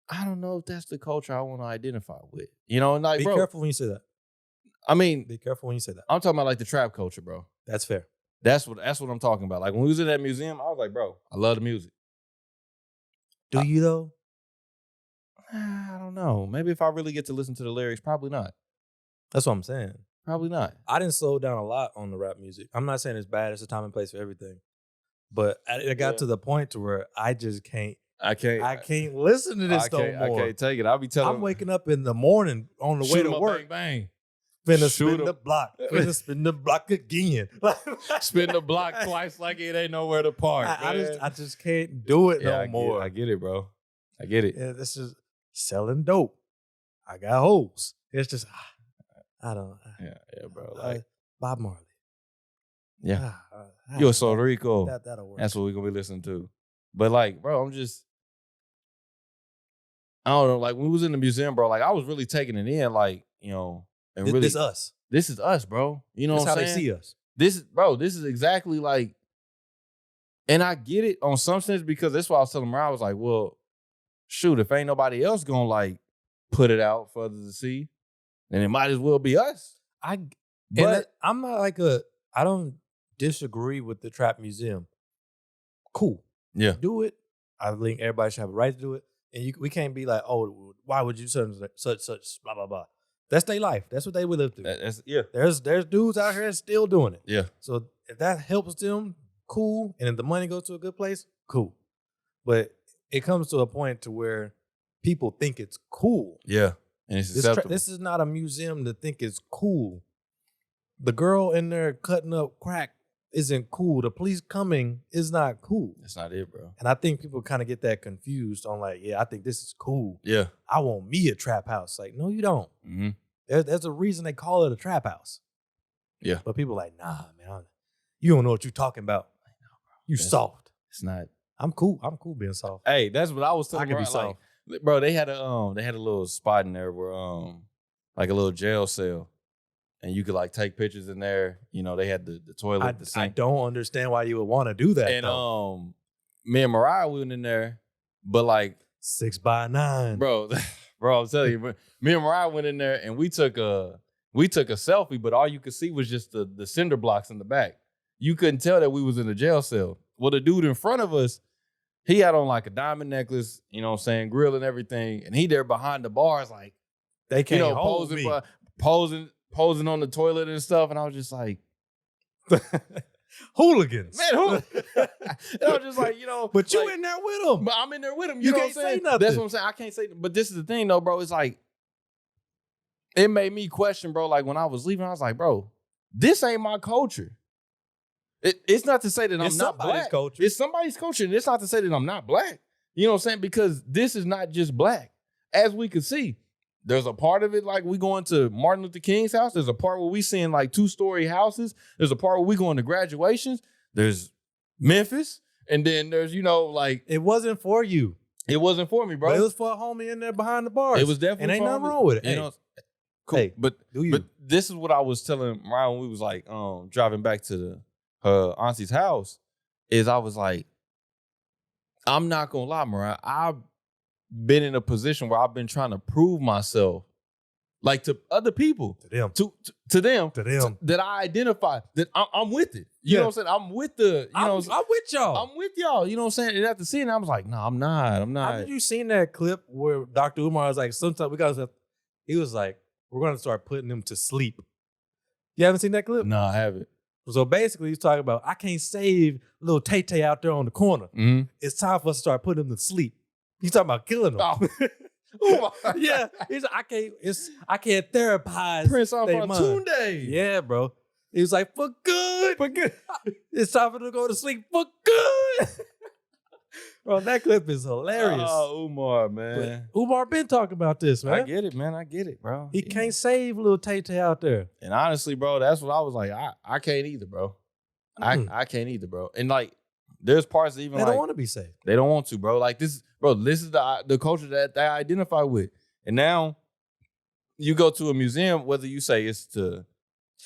I don't know if that's the culture I want to identify with. You know, and like, Be bro, careful when you say that. I mean, Be careful when you say that. I'm talking about like the trap culture, bro. That's fair. That's what I'm talking about. Like when we was in that museum, I was like, bro, I love the music. Do you though? I don't know. Maybe if I really get to listen to the lyrics, probably not. That's what I'm saying. Probably not. I didn't slow down a lot on the rap music. I'm not saying it's bad. It's a time and place for everything. But it got to the point to where I just can't. I can't listen to this no more. I can't take it. I'll be telling. I'm waking up in the morning on the way to work. Bang, Finna Shoot spin 'em. the block. Finna spin the block again. bang. Spin the block twice like it ain't nowhere to park. I just can't do it no more. I get it, bro. I get it. Yeah, this is selling dope. I got hoes. It's just I don't. Yeah, bro. Like, Bob Marley. yeah. Yo, so Rico. That'll work. That's what we're gonna be listening to. But like, bro, I don't know. Like when we was in the museum, bro, like I was really taking it in, like, you know, and really This us. This is us, bro. You know That's what I'm how saying? they see us. This is exactly like, and I get it on some sense because that's why I was telling her, I was like, well, shoot, if ain't nobody else gonna like put it out for others to see, then it might as well be us. But I'm not like I don't disagree with the trap museum. Cool. Yeah. Do it. I think everybody should have a right to do it. And we can't be like, oh, why would you such blah blah blah. That's their life. That's what they would live through. Yeah. There's dudes out here still doing it. Yeah. So if that helps them, cool. And if the money goes to a good place, cool. But it comes to a point to where people think it's cool. Yeah. And it's acceptable. This is not a museum to think it's cool. The girl in there cutting up crack isn't cool. The police coming is not cool. That's not it, bro. And I think people kind of get that confused on like, yeah, I think this is cool. Yeah. I want me a trap house. Like, no, you don't. Mm-hmm. There's a reason they call it a trap house. Yeah. But people are like, nah, man, you don't know what you're talking about. You soft. It's not. I'm cool. I'm cool being soft. Hey, that's what I was telling I can be her, soft. like, bro, they had a little spot in there where like a little jail cell. And you could like take pictures in there. You know, they had the toilet, the sink. I don't understand why you would want to do that. And me and Mariah went in there, but like 6x9. Bro, I'm telling you, me and Mariah went in there and we took a selfie, but all you could see was just the cinder blocks in the back. You couldn't tell that we was in a jail cell. Well, the dude in front of us, he had on like a diamond necklace, you know what I'm saying, grill and everything, and he there behind the bars like They can't hold me. Posing on the toilet and stuff, and I was just like, hooligans, man. And I was just like, but you in there with them. But I'm in there with them. You know can't what I'm saying? say nothing. That's what I'm saying. I can't say. But this is the thing, though, bro. It's like it made me question, bro. Like when I was leaving, I was like, bro, this ain't my culture. It's not to say that I'm not black. Culture. It's somebody's culture, and it's not to say that I'm not black. You know what I'm saying? Because this is not just black. As we can see, there's a part of it like we going to Martin Luther King's house. There's a part where we seeing like 2-story houses. There's a part where we going to graduations. There's Memphis. And then there's, like... It wasn't for you. It wasn't for me, bro. But it was for a homie in there behind the bars. It was definitely and ain't for nothing me. wrong with it. You know, cool. Hey, but this is what I was telling Ryan when we was like driving back to her auntie's house, is I was like, I'm not going to lie, Mariah. I've been in a position where I've been trying to prove myself, like to other people, to them, to them, that I identify that I'm with it. You know what I'm saying? I'm with the. I'm with y'all. I'm with y'all. You know what I'm saying? And after seeing it, I was like, no, I'm not. Have you seen that clip where Dr. Umar was like, sometimes he was like, we're going to start putting them to sleep. You haven't seen that clip? No, I haven't. So basically, he's talking about, I can't save little Tay-Tay out there on the corner. Mm-hmm. It's time for us to start putting them to sleep. He's talking about killing them. Oh. Yeah, he's like, I can't therapize Prince Tunde. Yeah, bro. He's like, for good. It's time for them to go to sleep for good. Bro, that clip is hilarious. Oh, Umar, man. But Umar been talking about this, man. I get it, man. I get it, bro. He can't save little Tay-Tay out there. And honestly, bro, that's what I was like. I can't either, bro. I can't either, bro. And like, there's parts that even they don't want to be saved. They don't want to, bro. Like this is the culture that they identify with. And now you go to a museum, whether you say it's to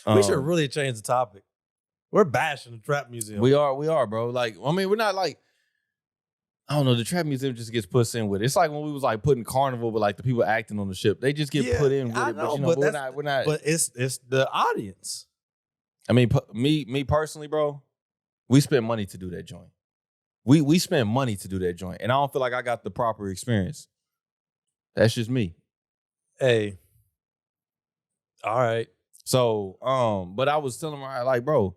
we should really change the topic. We're bashing the trap museum. We are, bro. Like, I mean, we're not like, I don't know, the trap museum just gets put in with it. It's like when we was like putting Carnival, but like the people acting on the ship, they just get put in with it. But we're not. But it's the audience. I mean, me personally, bro, we spend money to do that joint. We spend money to do that joint, and I don't feel like I got the proper experience. That's just me. Hey, all right. So, but I was telling her, like, bro,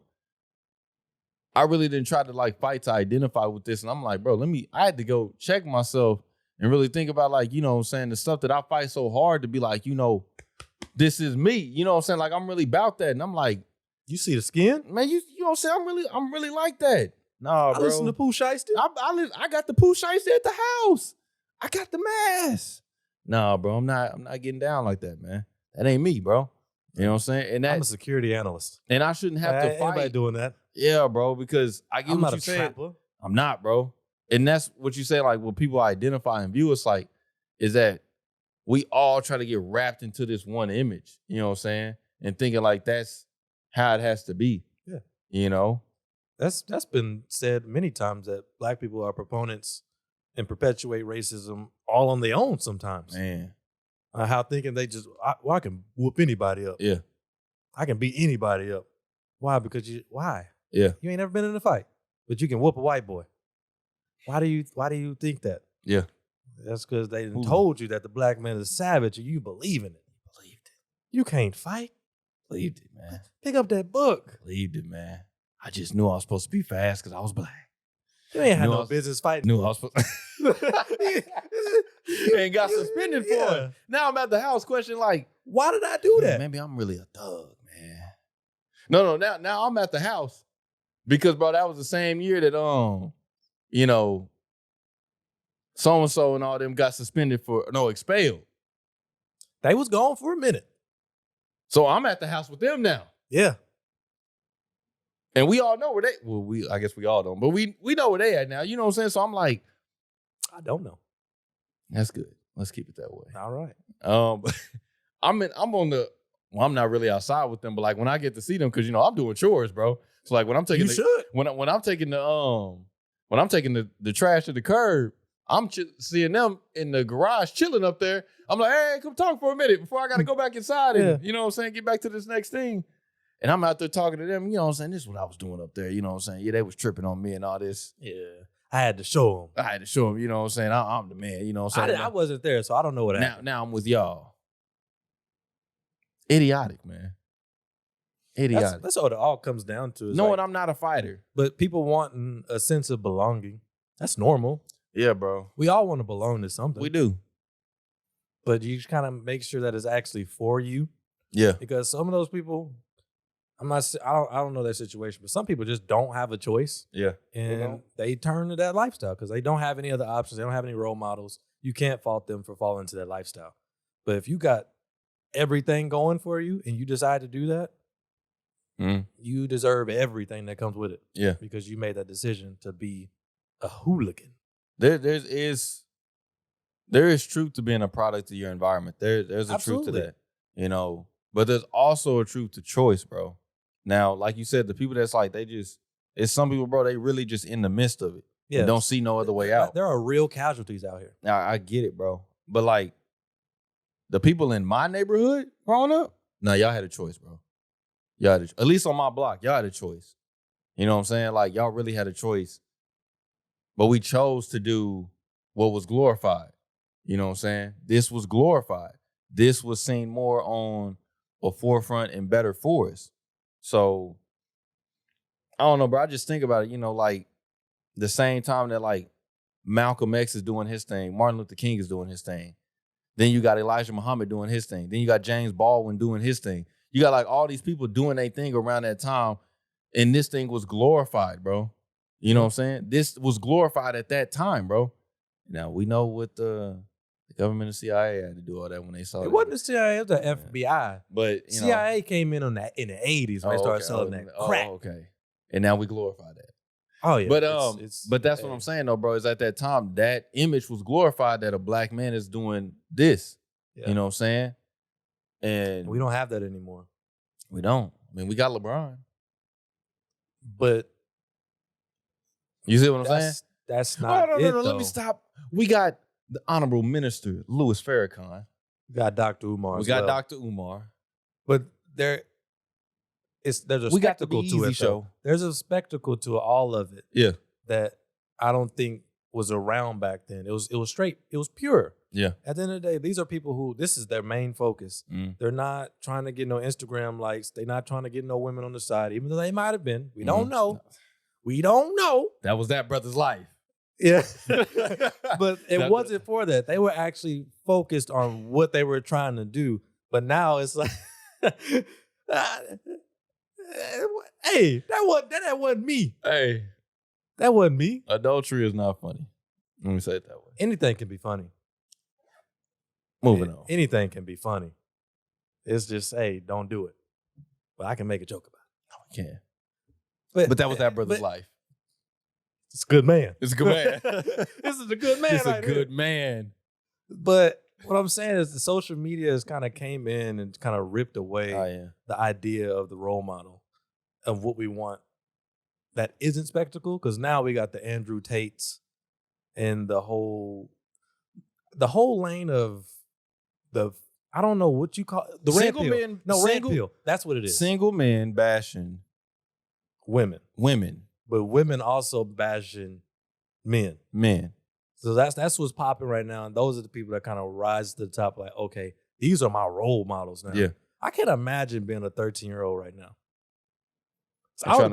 I really didn't try to like fight to identify with this, and I'm like, bro, I had to go check myself and really think about, like, you know what I'm saying, the stuff that I fight so hard to be like, this is me. You know what I'm saying? Like, I'm really about that, and I'm like, you see the skin? Man, you know what I'm saying? I'm really like that. Nah, bro. I listen to Pooh Shiesty. I got the Pooh Shiesty at the house. I got the mask. Nah, bro, I'm not getting down like that, man. That ain't me, bro. You know what I'm saying? And I'm a security analyst. And I shouldn't have to fight. Anybody doing that? Yeah, bro, because I get I'm what not you said. Trapper. I'm not, bro. And that's what you say, like, what people identify and view us like, is that we all try to get wrapped into this one image, you know what I'm saying? And thinking like that's how it has to be. Yeah. You know? That's been said many times, that black people are proponents and perpetuate racism all on their own sometimes. Man. How thinking they just, I can whoop anybody up. Yeah. I can beat anybody up. Why? Because why? Yeah. You ain't never been in a fight, but you can whoop a white boy. Why do you think that? Yeah. That's because they told you that the black man is savage and you believe in it. You believed it. You can't fight. Believed it, man. Pick up that book. Believed it, man. I just knew I was supposed to be fast because I was black. You ain't had no business fighting. Knew I was supposed and got suspended for it. Now I'm at the house questioning, like, why did I do that? Maybe I'm really a thug, man. No. Now I'm at the house because, bro, that was the same year that so-and-so and all them got suspended expelled. They was gone for a minute. So I'm at the house with them now. Yeah. And we all know where I guess we all don't, but we know where they at now. You know what I'm saying? So I'm like, I don't know. That's good. Let's keep it that way. All right. I'm not really outside with them, but like when I get to see them, because I'm doing chores, bro. So like when I'm taking when I'm taking the trash to the curb, I'm seeing them in the garage chilling up there. I'm like, hey, come talk for a minute before I got to go back inside and you know what I'm saying, get back to this next thing. And I'm out there talking to them, you know what I'm saying? This is what I was doing up there, you know what I'm saying? Yeah, they was tripping on me and all this. Yeah. I had to show them. You know what I'm saying? I'm the man, you know what I'm saying? I wasn't there, so I don't know what happened. Now I'm with y'all. idiotic, man. Idiotic. That's what it all comes down to. Knowing like, I'm not a fighter. But people wanting a sense of belonging. That's normal. Yeah, bro. We all want to belong to something. We do. But you just kind of make sure that it's actually for you. Yeah. Because some of those people, I don't know their situation, but some people just don't have a choice. Yeah. And they turn to that lifestyle because they don't have any other options. They don't have any role models. You can't fault them for falling into that lifestyle. But if you got everything going for you and you decide to do that, you deserve everything that comes with it. Yeah. Because you made that decision to be a hooligan. There is truth to being a product of your environment. There's a Absolutely. truth to that, you know. But there's also a truth to choice, bro. Now, like you said, the people that's like it's some people, bro. They really just in the midst of it. Yeah, don't see no other way out. There are real casualties out here. Now I get it, bro. But like the people in my neighborhood growing up, y'all had a choice, bro. Y'all had at least on my block, y'all had a choice. You know what I'm saying? Like y'all really had a choice. But we chose to do what was glorified. You know what I'm saying? This was glorified. This was seen more on a forefront and better for us. So, I don't know, bro. I just think about it, you know, like the same time that like Malcolm X is doing his thing, Martin Luther King is doing his thing. Then you got Elijah Muhammad doing his thing. Then you got James Baldwin doing his thing. You got like all these people doing their thing around that time. And this thing was glorified, bro. You know what I'm saying? This was glorified at that time, bro. Now, we know what the government and CIA had to do all that when they saw it. It wasn't the CIA, it was the FBI. But, you know. CIA came in on that in the 80s when they started selling that crack. Oh, okay. And now we glorify that. Oh, yeah. But that's what I'm saying, though, bro, is at that time, that image was glorified that a black man is doing this. Yeah. You know what I'm saying? And we don't have that anymore. We don't. I mean, we got LeBron. But you see what I'm saying? That's not no, let me stop. We got the Honorable Minister, Louis Farrakhan. We got Dr. Umar. We got Dr. Umar. But there's a spectacle to it. Show. There's a spectacle to all of it. Yeah. That I don't think was around back then. It was straight. It was pure. Yeah. At the end of the day, these are people who this is their main focus. They're not trying to get no Instagram likes. They're not trying to get no women on the side, even though they might have been. We don't know. We don't know. That was that brother's life. Yeah. But it wasn't for that. They were actually focused on what they were trying to do. But now it's like, hey, that wasn't me. Hey. That wasn't me. Adultery is not funny. Let me say it that way. Anything can be funny. Moving on. Anything can be funny. It's just, hey, don't do it. But I can make a joke about it. No, we can. But that was that brother's life. It's a good man. It's a good man. This is a good man. It's a good man. But what I'm saying is the social media has kind of came in and kind of ripped away the idea of the role model of what we want that isn't spectacle. Because now we got the Andrew Tates and the whole lane of the, I don't know what you call it. The red pill. Red pill. That's what it is. Single men bashing women. But women also bashing men. So that's what's popping right now. And those are the people that kind of rise to the top like, okay, these are my role models now. Yeah. I can't imagine being a 13-year-old right now. So trying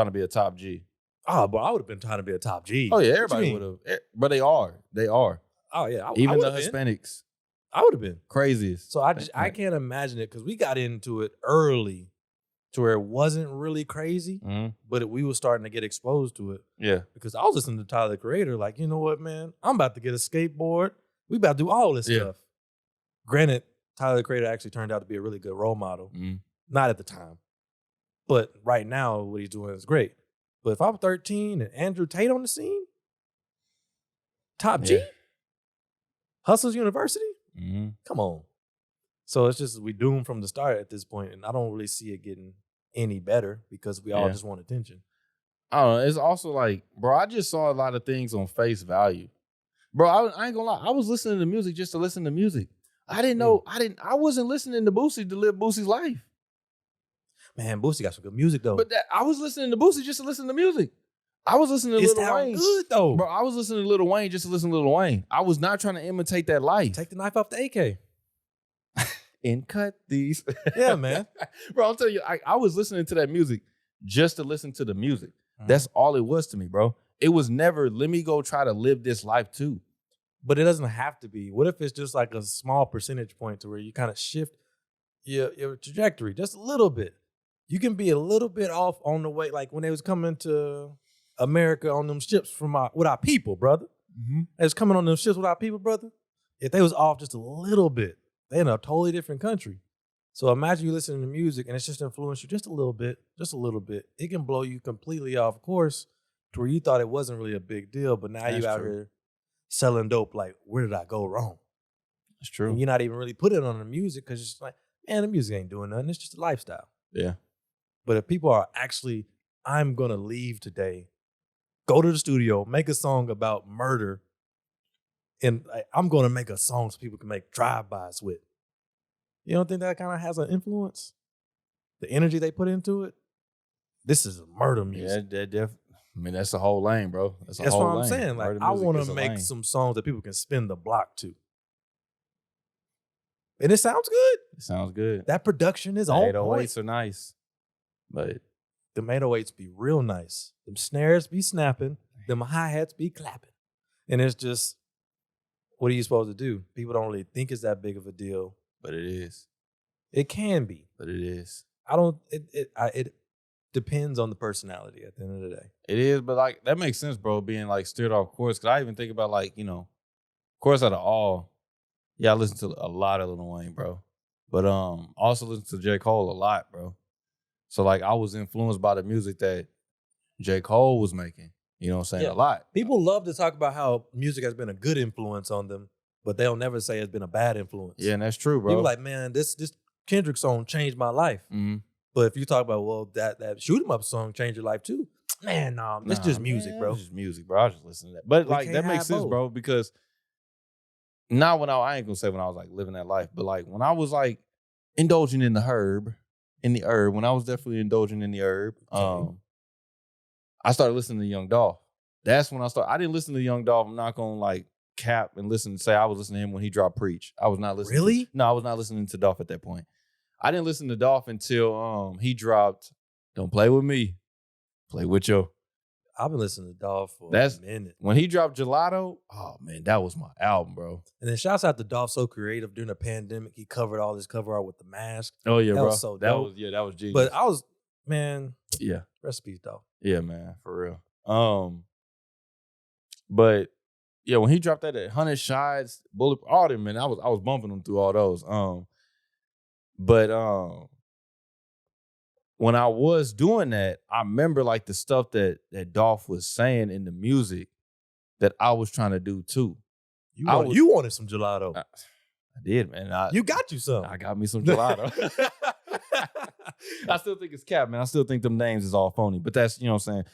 to be a top G. Oh, but I would have been trying to be a top G. Oh, yeah, everybody would have. But they are. Oh, yeah. Even the Hispanics. I would have been. Craziest. So I can't imagine it because we got into it early to where it wasn't really crazy, but we were starting to get exposed to it. Yeah. Because I was listening to Tyler, the Creator, like, you know what, man? I'm about to get a skateboard. We about to do all this stuff. Granted, Tyler, the Creator actually turned out to be a really good role model. Not at the time. But right now, what he's doing is great. But if I'm 13 and Andrew Tate on the scene, top G, Hustle's University, come on. So it's just, we doomed from the start at this point, and I don't really see it getting any better because we all just want attention. I don't know. It's also like, bro, I just saw a lot of things on face value. Bro, I ain't gonna lie. I was listening to music just to listen to music. I didn't know, I wasn't listening to Boosie to live Boosie's life. Man, Boosie got some good music though. But I was listening to Boosie just to listen to music. I was listening to Lil Wayne. Good though. Bro, I was listening to Lil Wayne just to listen to Lil Wayne. I was not trying to imitate that life. Take the knife off the AK. and cut these. Yeah, man. Bro, I'll tell you, I was listening to that music just to listen to the music. That's all it was to me, bro. It was never, let me go try to live this life too. But it doesn't have to be. What if it's just like a small percentage point to where you kind of shift your trajectory just a little bit? You can be a little bit off on the way, like when they was coming to America on them ships with our people, brother. They was coming on them ships with our people, brother. If they was off just a little bit, they in a totally different country. So imagine you listening to music and it's just influenced you just a little bit. It can blow you completely off course to where you thought it wasn't really a big deal, but now you out here selling dope. Like, where did I go wrong? That's true. And you're not even really putting it on the music because it's like, man, the music ain't doing nothing. It's just a lifestyle. Yeah. But if people are actually, I'm going to leave today, go to the studio, make a song about murder, and I'm going to make a song so people can make drive-bys with. You don't think that kind of has an influence? The energy they put into it? This is murder music. Yeah, I mean, that's the whole lane, bro. That's what I'm saying. Like, I want to make some songs that people can spin the block to. And it sounds good. It sounds good. That production is on point. 808s are nice. But them 808s be real nice. Them snares be snapping. Them hi-hats be clapping. And it's just, what are you supposed to do? People don't really think it's that big of a deal. But it is. It can be. But it is. It depends on the personality at the end of the day. It is, but like that makes sense, bro, being like steered off course. Cause I even think about like, you know, of course out of all, I listen to a lot of Lil Wayne, bro. But also listen to J. Cole a lot, bro. So like I was influenced by the music that J. Cole was making. You know what I'm saying? A lot. People love to talk about how music has been a good influence on them, but they'll never say it's been a bad influence. Yeah, and that's true, bro. People like, man, this Kendrick song changed my life. Mm-hmm. But if you talk about, well, that Shoot 'Em Up song changed your life too, man, it's just music, bro. It's just music, bro. I was just listening to that. But like that makes sense, bro, because not when I ain't gonna say when I was like living that life, but like when I was like indulging in the herb, when I was definitely indulging in the herb, I started listening to Young Dolph. That's when I started. I didn't listen to Young Dolph. I'm not gonna like cap and say I was listening to him when he dropped Preach. I was not listening. Really? No, I was not listening to Dolph at that point. I didn't listen to Dolph until he dropped Don't Play With Me, Play With You. I've been listening to Dolph for a minute. When he dropped Gelato, oh man, that was my album, bro. And then shouts out to Dolph, so creative during the pandemic. He covered all his cover art with the mask. Oh yeah, that bro. Was so that dope. was genius. But I was, man, recipes, Dolph. Yeah, man, for real. But yeah, when he dropped that at 100 Shots, Bullet, all them, man, I was bumping them through all those. But when I was doing that, I remember like the stuff that Dolph was saying in the music that I was trying to do too. You wanted some gelato. I did, man. You got you some. I got me some gelato. I still think it's cap, man. I still think them names is all phony. But that's, you know what I'm saying?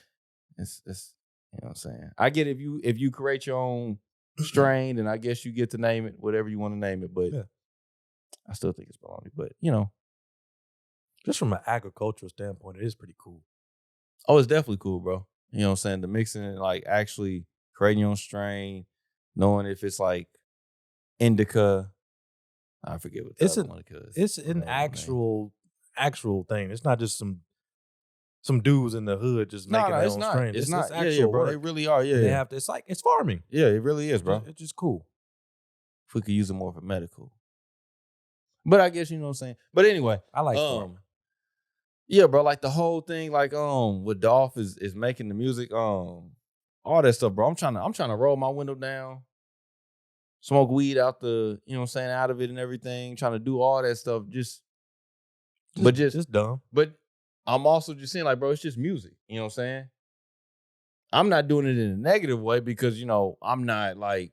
It's you know what I'm saying? I get if you create your own strain, and I guess you get to name it whatever you want to name it, but I still think it's baloney. But you know, just from an agricultural standpoint, it is pretty cool. Oh, it's definitely cool, bro. You know what I'm saying? The mixing and like actually creating your own strain, knowing if it's like indica. I forget what the other one is. It's an actual thing. It's not just some dudes in the hood just making their own strain. It's not. Actual bro. work. They really are. Yeah, they have to, it's farming. Yeah, it really is, bro. It's just cool. If we could use it more for medical. But I guess you know what I'm saying. But anyway, I like farming. Yeah, bro. Like the whole thing, like what Dolph is making the music, all that stuff, bro. I'm trying to roll my window down, smoke weed out the, you know what I'm saying, out of it and everything, trying to do all that stuff. Just dumb. But I'm also just saying, like, bro, it's just music. You know what I'm saying? I'm not doing it in a negative way because, you know, I'm not like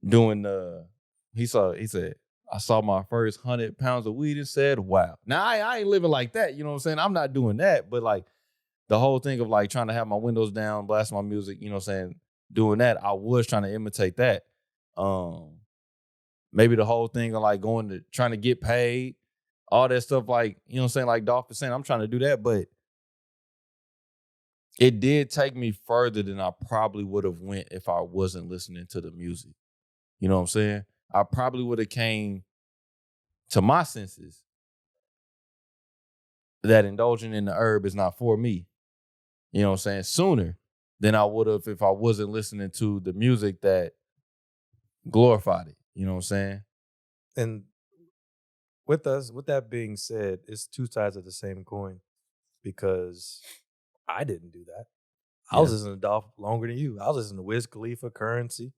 doing he said, I saw my first 100 pounds of weed and said, wow. Now I ain't living like that. You know what I'm saying? I'm not doing that. But like the whole thing of like trying to have my windows down, blast my music, you know what I'm saying? Doing that, I was trying to imitate that. Maybe the whole thing of like trying to get paid, all that stuff, like, you know what I'm saying? Like Dolph is saying, I'm trying to do that, but it did take me further than I probably would have went if I wasn't listening to the music. You know what I'm saying? I probably would have came to my senses, that indulging in the herb is not for me. You know what I'm saying? Sooner than I would have if I wasn't listening to the music that glorified it. You know what I'm saying? And with that being said, it's two sides of the same coin because I didn't do that. I was listening to Dolph longer than you. I was listening to Wiz Khalifa, Currency.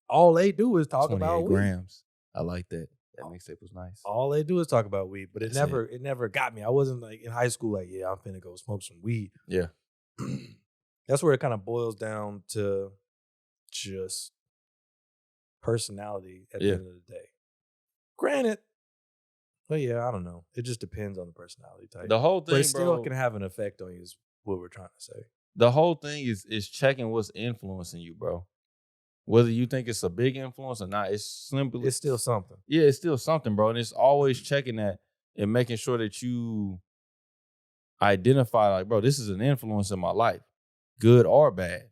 All they do is talk about 28 weed. grams. I like that. That mixtape was nice. All they do is talk about weed, but it never got me. I wasn't like in high school, like, yeah, I'm finna go smoke some weed. Yeah. That's where it kind of boils down to just personality at the end of the day. Granted, but yeah, I don't know. It just depends on the personality type. The whole thing, but it still bro, can have an effect on you is what we're trying to say. The whole thing is checking what's influencing you, bro. Whether you think it's a big influence or not, it's still something. Yeah, it's still something, bro. And it's always checking that and making sure that you identify, like, bro, this is an influence in my life, good or bad.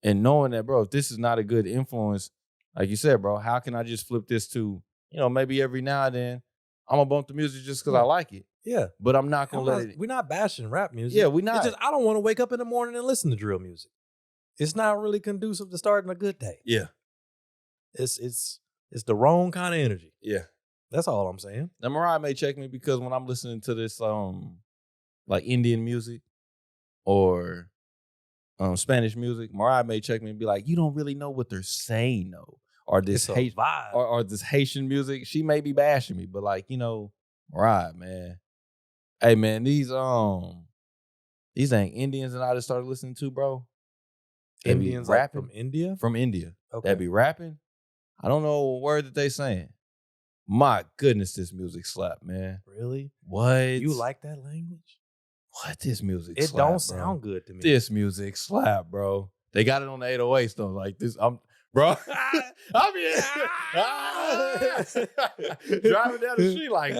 And knowing that, bro, if this is not a good influence, like you said, bro, how can I just flip this to, maybe every now and then I'm going to bump the music just because I like it. Yeah. But I'm not going to let it. We're not bashing rap music. Yeah, we're not. It's just, I don't want to wake up in the morning and listen to drill music. It's not really conducive to starting a good day. Yeah. It's the wrong kind of energy. Yeah. That's all I'm saying. Now, Mariah may check me because when I'm listening to this, like Indian music or Spanish music, Mariah may check me and be like, you don't really know what they're saying, though. Or this vibe. Or this Haitian music. She may be bashing me, but like, Mariah, man. Hey, man, these ain't Indians that I just started listening to, bro. Indians rapping like from India? From India. Okay. That be rapping. I don't know a word that they saying. My goodness, this music slap, man. Really? What? You like that language? What? This music slap, It don't sound good to me. This music slap, bro. They got it on the 808s, though. Like this, bro. I'm driving down the street like,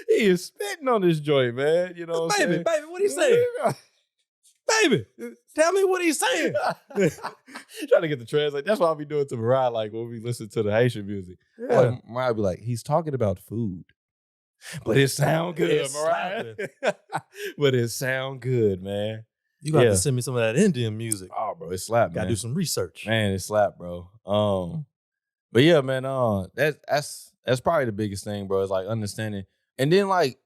he is spitting on this joint, man. You know what I'm saying? Baby, what he saying? Baby, tell me what he's saying. Trying to get the translate. That's what I'll be doing to Mariah, like when we listen to the Haitian music. Yeah. Like, Mariah be like, he's talking about food. But it sound good, Mariah. But it sound good, man. You got to send me some of that Indian music. Oh, bro, it slap, man. Gotta do some research. Man, it slap, bro. But yeah, man, that's probably the biggest thing, bro, is like understanding. And then like,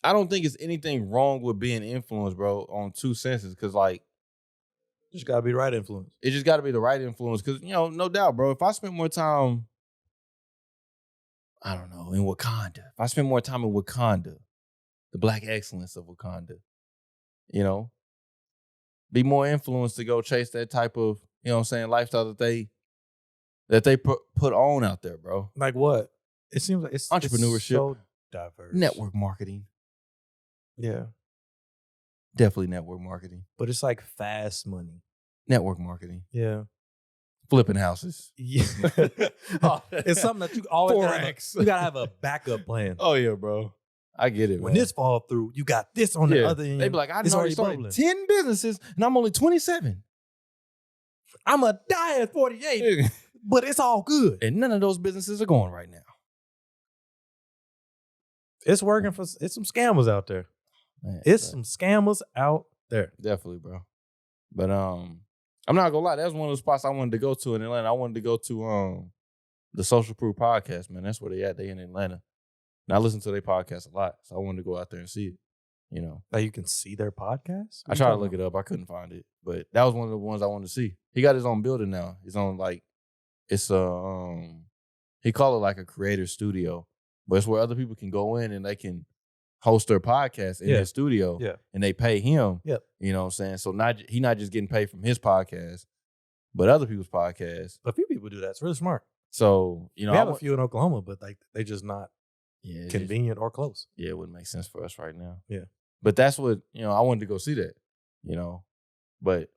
I don't think it's anything wrong with being influenced, bro, on two senses. Cause like, it just gotta be the right influence. It just gotta be the right influence. Cause, no doubt, bro, if I spent more time, I don't know, in Wakanda. If I spend more time in Wakanda, the black excellence of Wakanda, be more influenced to go chase that type of, lifestyle that they put on out there, bro. Like what? It seems like it's entrepreneurship, it's so diverse. Network marketing. Yeah. Definitely network marketing. But it's like fast money. Network marketing. Yeah. Flipping houses. Yeah. It's something that you always gotta have a backup plan. Oh yeah, bro. I get it. When this fall through, you got this on the other end. They be like, I already started 10 businesses and I'm only 27. I'm a die at 48, but it's all good. And none of those businesses are going right now. It's working it's some scammers out there. Man, some scammers out there. Definitely, bro. But I'm not gonna lie, that's one of the spots I wanted to go to in Atlanta. I wanted to go to the Social Proof podcast, man. That's where they at. They in Atlanta. And I listen to their podcast a lot, so I wanted to go out there and see it. Like you can see their podcast? I tried to look it up. I couldn't find it. But that was one of the ones I wanted to see. He got his own building now. He's on it's he called it like a creator studio. But it's where other people can go in and they can host their podcast in his studio. Yeah. And they pay him. Yep. You know what I'm saying? So he not just getting paid from his podcast, but other people's podcasts. A few people do that. It's really smart. So, we have a few in Oklahoma, but like they just not convenient or close. Yeah, it wouldn't make sense for us right now. Yeah. But that's what, I wanted to go see that, But,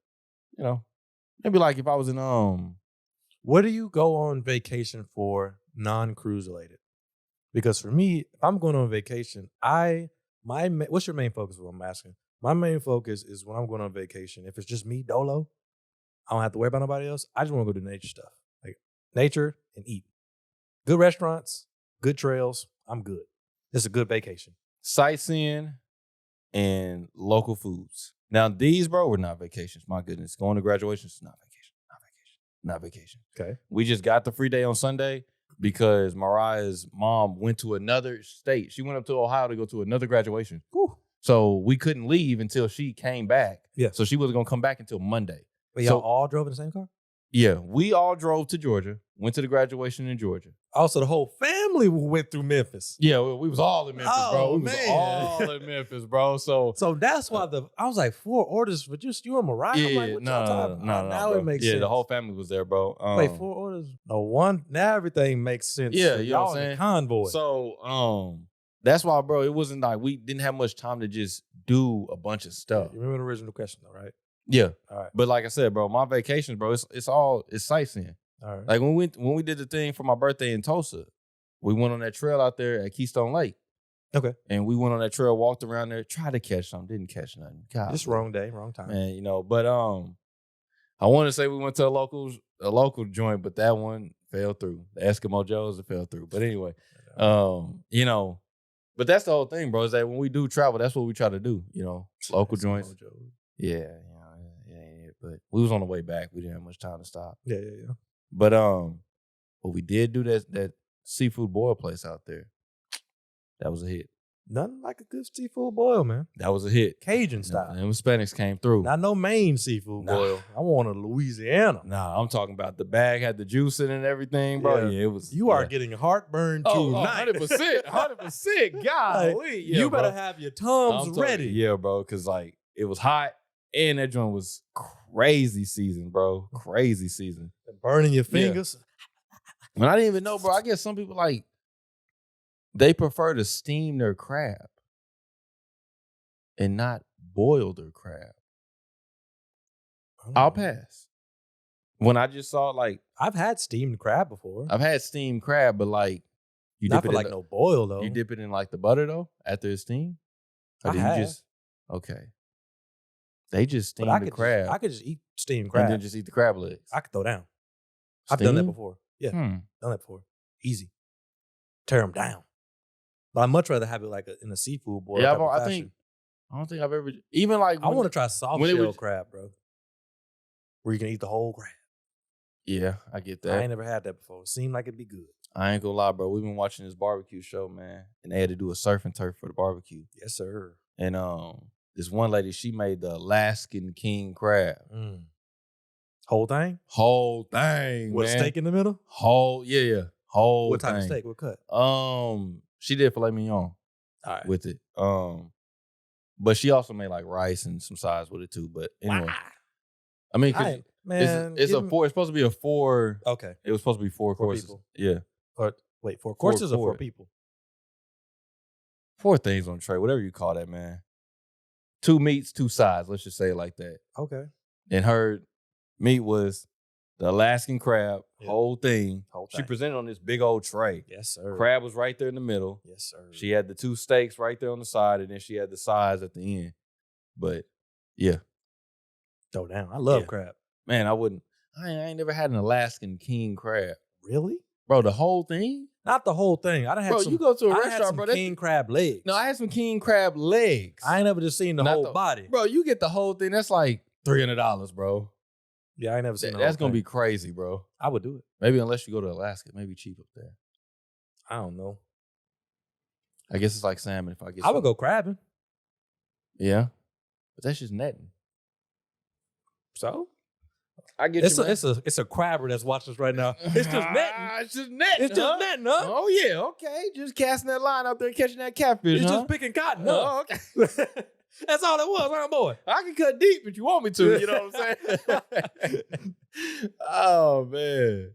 maybe like if I was in What do you go on vacation for non-cruise related? Because for me, if I'm going on vacation, what's your main focus? What I'm asking. My main focus is when I'm going on vacation. If it's just me, dolo, I don't have to worry about nobody else. I just want to go do nature stuff. nature, and eat. Good restaurants, good trails. I'm good. It's a good vacation. Sightseeing and local foods. Now, these, bro, were not vacations. My goodness. Going to graduations is not vacation. Not vacation. Not vacation. Okay. We just got the free day on Sunday because Mariah's mom went to another state. She went up to Ohio to go to another graduation. Whew. So we couldn't leave until she came back. Yeah. So she wasn't going to come back until Monday. But y'all all drove in the same car? Yeah. We all drove to Georgia, went to the graduation in Georgia. Also, the whole family went through Memphis. Yeah, we was all in Memphis, bro. Oh, We was man. all in Memphis, bro. So that's why I was like 4 orders for just you and Mariah. I'm like, what y'all talking about? Now bro. it makes sense. Yeah, the whole family was there, bro. Wait, 4 orders? No, 1. Now everything makes sense. Yeah, So you know what y'all I'm in saying? convoy. So that's why, bro, it wasn't like we didn't have much time to just do a bunch of stuff. You remember the original question though, right? Yeah. All right. But like I said, bro, my vacations, bro, it's sightseeing. All right. Like when we did the thing for my birthday in Tulsa, we went on that trail out there at Keystone Lake. Okay. And we went on that trail, walked around there, tried to catch something, didn't catch nothing. God, Just bro. wrong day, wrong time. Man, but I want to say we went to a local joint, but that one fell through. The Eskimo Joe's, it fell through. But anyway, but that's the whole thing, bro, is that when we do travel, that's what we try to do, local joints. Yeah, but we was on the way back. We didn't have much time to stop. Yeah. But we did do that seafood boil place out there. That was a hit. Nothing like a good seafood boil, man. That was a hit. Cajun style. And Hispanics came through. Not no Maine seafood boil. I want a Louisiana. Nah, I'm talking about the bag had the juice in it and everything, bro. Yeah, it was. You are getting heartburn tonight. 100%. 100%. God, you better have your Tums ready. Yeah, bro, because like it was hot and that joint was crazy season, bro. Crazy season. Burning your fingers. And I didn't even know, bro. I guess some people they prefer to steam their crab and not boil their crab. I'll pass. When I just saw I've had steamed crab before. I've had steamed crab, but you not dip for it in no boil though. You dip it in the butter though after it's steamed. Or I have. Okay. They just steam the crab. I could just eat steamed crab and then just eat the crab legs. I could throw down. I've done that before. Yeah, done that before. Easy. Tear them down. But I'd much rather have it in a seafood boil. Yeah, I don't think I've ever even I want to try soft shell crab, bro. Where you can eat the whole crab. Yeah, I get that. I ain't never had that before. It seemed like it'd be good. I ain't gonna lie, bro. We've been watching this barbecue show, man, and they had to do a surf and turf for the barbecue. Yes, sir. And this one lady, she made the Alaskan king crab. Whole thing? Whole thing. With man. Steak in the middle? Whole What type of steak? What cut? She did filet mignon. All right. With it. But she also made rice and some sides with it too. But anyway. Wow. I mean, it's supposed to be a 4. Okay. It was supposed to be 4 courses. People. Yeah. Or wait, 4 courses or 4 people? 4 things on the tray, whatever you call that, man. 2 meats, 2 sides. Let's just say it like that. Okay. And her meat was the Alaskan crab, whole thing. She presented on this big old tray. Yes, sir. Crab was right there in the middle. Yes, sir. She had the 2 steaks right there on the side, and then she had the sides at the end. But yeah. Throw down. I love crab. Man, I ain't never had an Alaskan king crab. Really? Bro, the whole thing? Not the whole thing. I done had you go to a restaurant, bro. King crab legs. No, I had some king crab legs. I ain't never just seen the whole body. Bro, you get the whole thing. That's $300, bro. Yeah, I ain't never seen That's going to be crazy, bro. I would do it. Maybe unless you go to Alaska. Maybe cheap up there. I don't know. I guess it's like salmon if I get I would go crabbing. Yeah. But that's just netting. So? I get it's a crabber that's watching us right now. It's just netting. It's just netting. It's just netting, huh? Oh, yeah. Okay. Just casting that line out there, catching that catfish, It's just picking cotton, huh? Oh, okay. That's all it was, huh, boy? I can cut deep if you want me to. You know what I'm saying? Oh, man.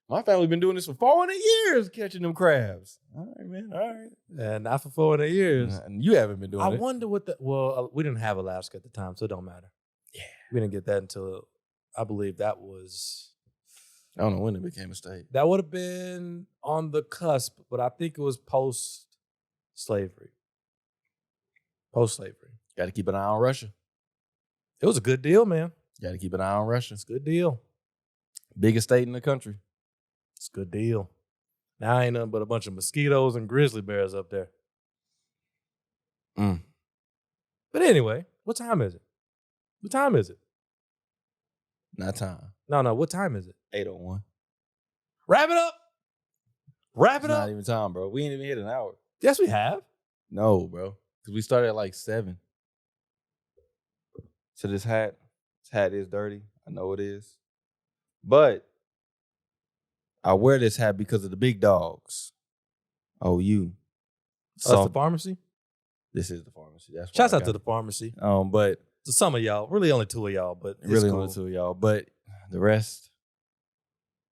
My family been doing this for 400 years, catching them crabs. All right, man. All right. And not for 400 years. You haven't been doing it. I wonder what we didn't have Alaska at the time, so it don't matter. Yeah. We didn't get that until, I believe that was... I don't know when it became a state. That would have been on the cusp, but I think it was post-slavery. Post-slavery. Got to keep an eye on Russia. It was a good deal, man. Got to keep an eye on Russia. It's a good deal. Biggest state in the country. Good deal. Now ain't nothing but a bunch of mosquitoes and grizzly bears up there. Mm. But anyway, what time is it? What time is it? Not time. No. What time is it? 8:01. Wrap it up. Wrap It's it up. not even time, bro. We ain't even hit an hour. Yes, we have. No, bro. Because we started at like 7. So this hat is dirty. I know it is. But I wear this hat because of the big dogs. Oh, you. That's the pharmacy. This is the pharmacy. That's why Shouts I out got to it. the pharmacy. But To some of y'all, really only 2 of y'all, but it's really cool. only 2 of y'all. But the rest,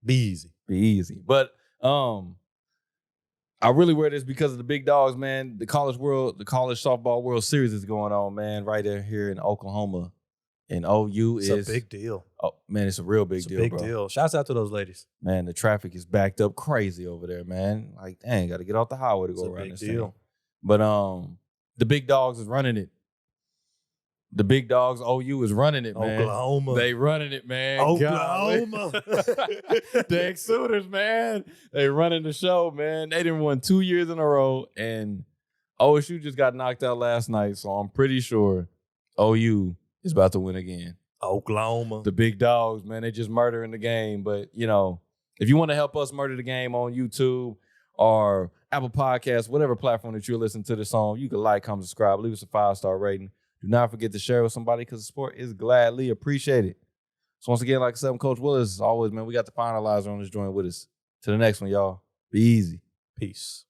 Be easy. be easy. But I really wear this because of the big dogs, man. The college softball World Series is going on, man, right here in Oklahoma. And OU It's a big deal. Oh, man, it's a real big It's deal, a big bro. deal. Shouts out to those ladies. Man, the traffic is backed up crazy over there, man. Like, dang, got to get off the highway to go around this deal. thing. But the big dogs is running it. The big dogs, OU is running it, man. Oklahoma. They running it, man. Oklahoma. The Exuders, man. They running the show, man. They done won 2 years in a row, and OSU just got knocked out last night, so I'm pretty sure OU is about to win again. Oklahoma. The big dogs, man, they just murdering the game. But, you know, if you want to help us murder the game on YouTube or Apple Podcasts, whatever platform that you're listening to this on, you can like, comment, subscribe, leave us a 5-star rating. Do not forget to share with somebody because the support is gladly appreciated. So once again, like I said, I'm Coach Williz. As always, man, we got the finalizer on this joint with us. To the next one, y'all. Be easy. Peace.